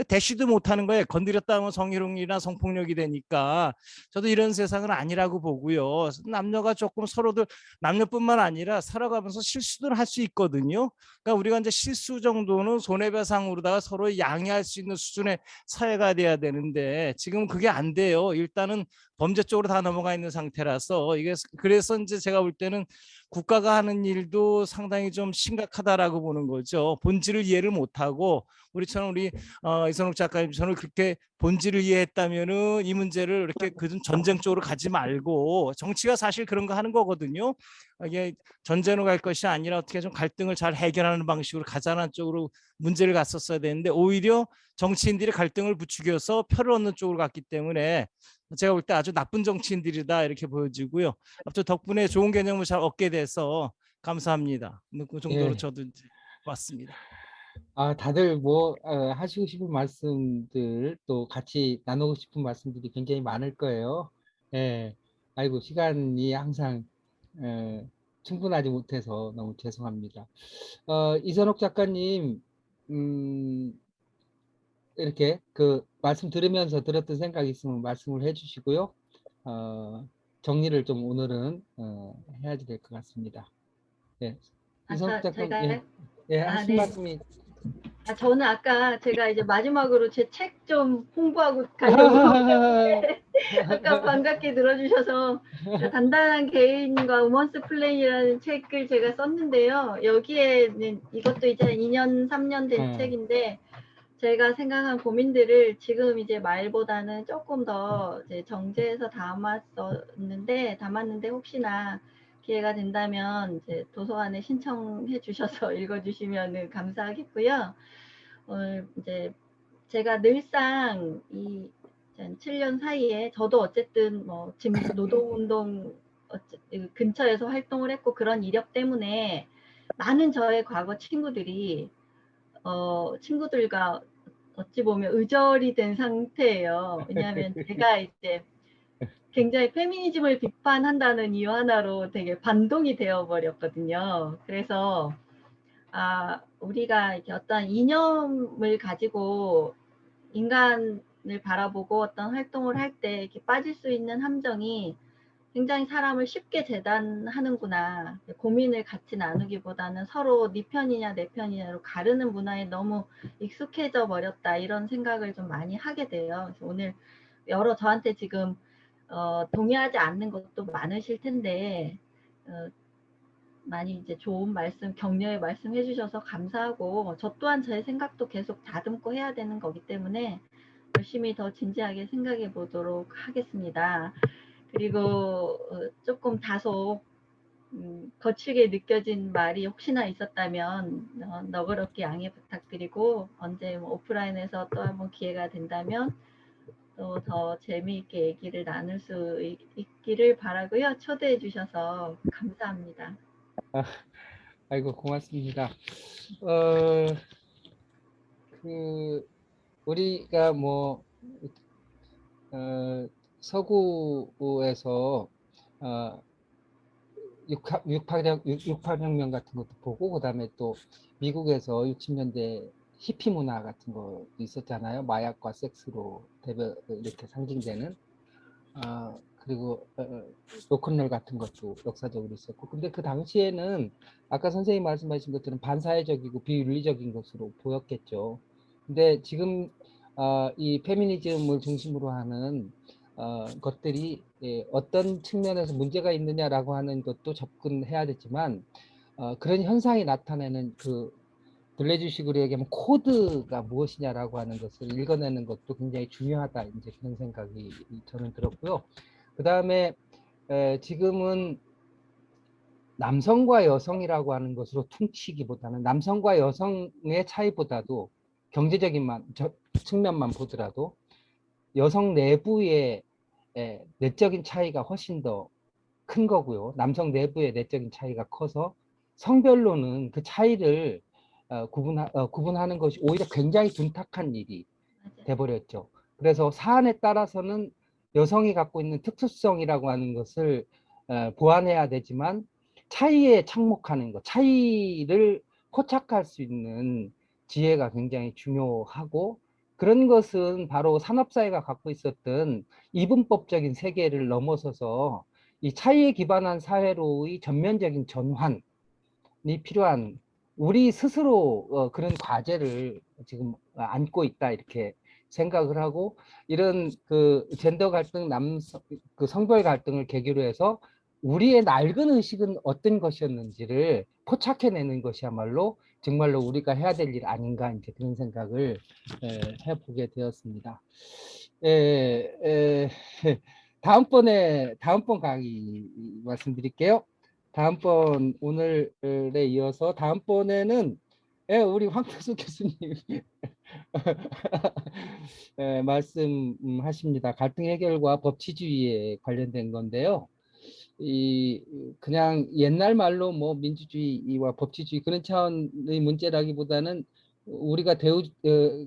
대시도 못하는 거예요. 건드렸다 하면 성희롱이나 성폭력이 되니까. 저도 이런 세상은 아니라고 보고요. 남녀가 조금 서로들, 남녀뿐만 아니라 살아가면서 실수를 할 수 있거든요. 그러니까 우리가 이제 실수 정도는 손해배상으로다가 서로 양해할 수 있는 수준의 사회가 돼야 되는데 지금 그게 안 돼요. 일단은 범죄 쪽으로 다 넘어가 있는 상태라서, 이게 그래서 이제 제가 볼 때는 국가가 하는 일도 상당히 좀 심각하다라고 보는 거죠. 본질을 이해를 못하고, 우리처럼 우리 이선욱 작가님처럼 그렇게 본질을 이해했다면은 이 문제를 이렇게 그전 전쟁 쪽으로 가지 말고, 정치가 사실 그런 거 하는 거거든요. 이게 전쟁으로 갈 것이 아니라 어떻게 좀 갈등을 잘 해결하는 방식으로 가자는 쪽으로 문제를 갔었어야 되는데, 오히려 정치인들이 갈등을 부추겨서 표를 얻는 쪽으로 갔기 때문에 제가 볼 때 아주 나쁜 정치인들이다 이렇게 보여지고요. 아무튼 덕분에 좋은 개념을 잘 얻게 돼서 감사합니다. 그 정도로 예. 저도 이제 왔습니다. 다들 뭐 하시고 싶은 말씀들 또 같이 나누고 싶은 말씀들이 굉장히 많을 거예요. 예. 아이고 시간이 항상 충분하지 못해서 너무 죄송합니다. 이선옥 작가님, 이렇게 그 말씀 들으면서 들었던 생각이 있으면 말씀을 해주시고요. 정리를 좀 오늘은 해야지 될 것 같습니다. 예. 이선옥 작가님, 제가 하신 네. 말씀이. 저는 아까 제가 이제 마지막으로 제 책 좀 홍보하고 가려고 했는데 아까 반갑게 들어주셔서 단단한 개인과 우먼스 플레이라는 책을 제가 썼는데요. 여기에는 이것도 이제 2년, 3년 된 책인데 제가 생각한 고민들을 지금 이제 말보다는 조금 더 이제 정제해서 담았는데 혹시나 기회가 된다면 이제 도서관에 신청해 주셔서 읽어주시면 감사하겠고요. 이제 제가 늘상 이 7년 사이에 저도 어쨌든 뭐 노동운동 근처에서 활동을 했고 그런 이력 때문에 많은 저의 과거 친구들이 친구들과 어찌 보면 의절이 된 상태예요. 왜냐하면 제가 이제 굉장히 페미니즘을 비판한다는 이유 하나로 되게 반동이 되어버렸거든요. 그래서 우리가 이렇게 어떤 이념을 가지고 인간을 바라보고 어떤 활동을 할 때 이렇게 빠질 수 있는 함정이 굉장히 사람을 쉽게 재단하는구나. 고민을 같이 나누기보다는 서로 네 편이냐 내 편이냐로 가르는 문화에 너무 익숙해져 버렸다. 이런 생각을 좀 많이 하게 돼요. 그래서 오늘 저한테 지금 동의하지 않는 것도 많으실 텐데 많이 이제 좋은 말씀, 격려의 말씀 해주셔서 감사하고, 저 또한 제 생각도 계속 다듬고 해야 되는 거기 때문에 열심히 더 진지하게 생각해 보도록 하겠습니다. 그리고 조금 다소 거칠게 느껴진 말이 혹시나 있었다면 너그럽게 양해 부탁드리고, 언제 뭐 오프라인에서 또 한번 기회가 된다면 또 더 재미있게 얘기를 나눌 수 있기를 바라고요. 초대해 주셔서 감사합니다. 아이고 고맙습니다. 우리가 뭐 서구에서 6.8혁명 같은 것도 보고, 그다음에 또 미국에서 60년대 히피 문화 같은 거 있었잖아요. 마약과 섹스로 이렇게 상징되는. 그리고 로큰롤 같은 것도 역사적으로 있었고, 근데 그 당시에는 아까 선생님 말씀하신 것처럼 반사회적이고 비윤리적인 것으로 보였겠죠. 근데 지금 이 페미니즘을 중심으로 하는 것들이 어떤 측면에서 문제가 있느냐라고 하는 것도 접근해야 되지만, 그런 현상이 나타내는 그 블레주식으로 얘기하면 코드가 무엇이냐라고 하는 것을 읽어내는 것도 굉장히 중요하다, 이제 그런 생각이 저는 들었고요. 그 다음에 지금은 남성과 여성이라고 하는 것으로 퉁치기보다는 남성과 여성의 차이보다도 경제적인 측면만 보더라도 여성 내부의 내적인 차이가 훨씬 더 큰 거고요. 남성 내부의 내적인 차이가 커서 성별로는 그 차이를 구분하는 것이 오히려 굉장히 둔탁한 일이 돼버렸죠. 그래서 사안에 따라서는 여성이 갖고 있는 특수성이라고 하는 것을 보완해야 되지만 차이에 착목하는 것, 차이를 포착할 수 있는 지혜가 굉장히 중요하고 그런 것은 바로 산업사회가 갖고 있었던 이분법적인 세계를 넘어서서 이 차이에 기반한 사회로의 전면적인 전환이 필요한 우리 스스로 그런 과제를 지금 안고 있다 이렇게 생각을 하고 이런 그 젠더 갈등, 그 성별 갈등을 계기로 해서 우리의 낡은 의식은 어떤 것이었는지를 포착해내는 것이야말로 정말로 우리가 해야 될 일 아닌가 이제 그런 생각을 해보게 되었습니다. 다음번 강의 말씀드릴게요. 다음번 오늘에 이어서 다음번에는 우리 황태수 교수님 말씀하십니다. 갈등 해결과 법치주의에 관련된 건데요. 그냥 옛날 말로 뭐 민주주의와 법치주의 그런 차원의 문제라기보다는 우리가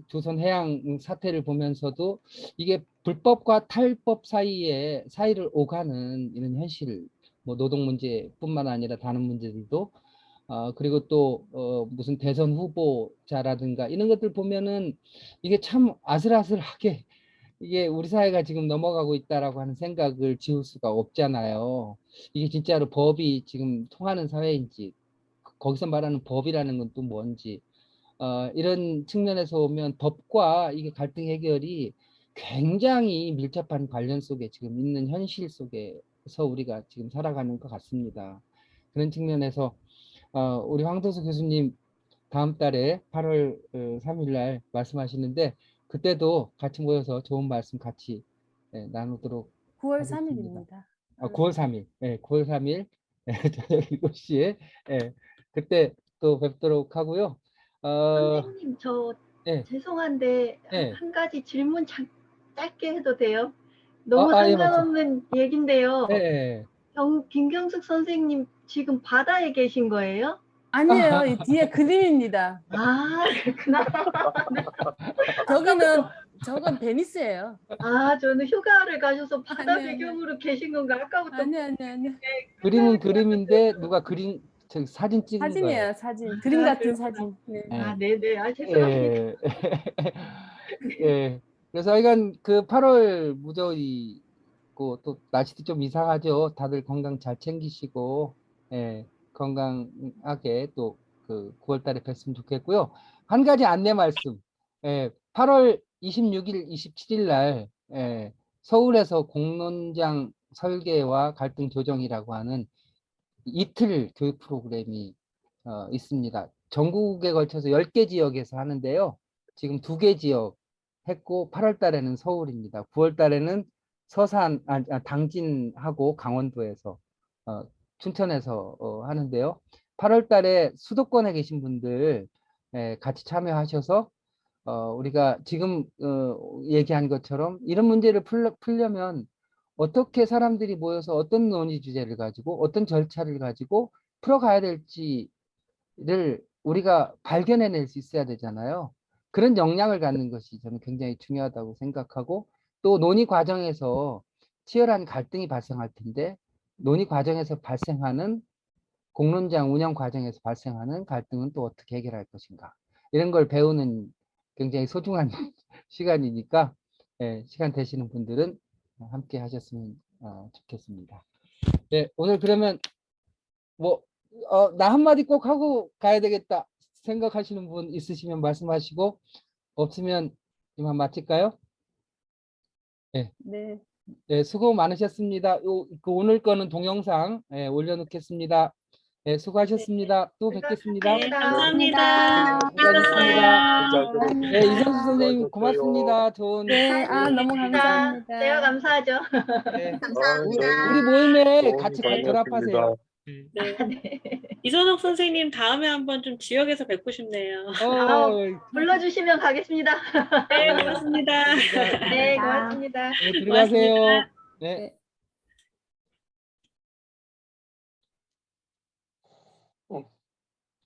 조선 해양 사태를 보면서도 이게 불법과 탈법 사이를 오가는 이런 현실, 뭐 노동 문제뿐만 아니라 다른 문제들도 그리고 또 무슨 대선 후보자라든가 이런 것들 보면은 이게 참 아슬아슬하게 이게 우리 사회가 지금 넘어가고 있다라고 하는 생각을 지울 수가 없잖아요. 이게 진짜로 법이 지금 통하는 사회인지 거기서 말하는 법이라는 건 또 뭔지 이런 측면에서 보면 법과 이게 갈등 해결이 굉장히 밀접한 관련 속에 지금 있는 현실 속에서 우리가 지금 살아가는 것 같습니다. 그런 측면에서 우리 황도수 교수님 다음 달에 8월 3일 날 말씀하시는데 그때도 같이 모여서 좋은 말씀 같이 나누도록 9월 하겠습니다. 3일입니다. 9월 3일. 9월 3일 저녁 7시에 그때 또 뵙도록 하고요. 선생님, 저 죄송한데 한 가지 질문 짧게 해도 돼요? 너무 예, 상관없는 얘긴데요. 네. 김경숙 선생님 지금 바다에 계신 거예요? 아니에요. 이 뒤에 그림입니다. 아, 그렇구나. 저건 베니스예요. 아, 저는 휴가를 가셔서 바다 아니요. 배경으로 계신 건가? 아까부터. 아니요. 그림은 그림인데 누가 그림 사진 찍은 거예요. 사진이에요, 사진. 그림 같은 사진. 네. 아, 네네. 아, 죄송합니다. 그래서 하여간 그 8월 무더위고 또 날씨도 좀 이상하죠. 다들 건강 잘 챙기시고 건강하게 또 그 9월 달에 뵀으면 좋겠고요. 한 가지 안내 말씀. 8월 26일, 27일 날 서울에서 공론장 설계와 갈등 조정이라고 하는 이틀 교육 프로그램이 있습니다. 전국에 걸쳐서 10개 지역에서 하는데요. 지금 2개 지역 했고 8월 달에는 서울입니다. 9월 달에는 당진하고 강원도에서 춘천에서 하는데요. 8월 달에 수도권에 계신 분들 같이 참여하셔서 우리가 지금 얘기한 것처럼 이런 문제를 풀려면 어떻게 사람들이 모여서 어떤 논의 주제를 가지고 어떤 절차를 가지고 풀어가야 될지를 우리가 발견해낼 수 있어야 되잖아요. 그런 역량을 갖는 것이 저는 굉장히 중요하다고 생각하고 또 논의 과정에서 치열한 갈등이 발생할 텐데 논의 과정에서 발생하는 공론장 운영 과정에서 발생하는 갈등은 또 어떻게 해결할 것인가 이런 걸 배우는 굉장히 소중한 시간이니까 시간 되시는 분들은 함께 하셨으면 좋겠습니다. 오늘 그러면 나 한마디 꼭 하고 가야 되겠다 생각하시는 분 있으시면 말씀하시고 없으면 이만 마칠까요? 네. 수고 많으셨습니다. 오늘 거는 동영상 올려놓겠습니다. 수고하셨습니다. 또 뵙겠습니다. 감사합니다. 수고하셨습니다. 이선수 선생님 고맙습니다. 좋은 너무 감사합니다. 제가 감사하죠. 우리 모임에 같이 결합하세요. 네. 네. 이선옥 선생님 다음에 한번 좀 지역에서 뵙고 싶네요. 불러주시면 가겠습니다. 네, 고맙습니다. 네, 고맙습니다. 들어가세요. 네.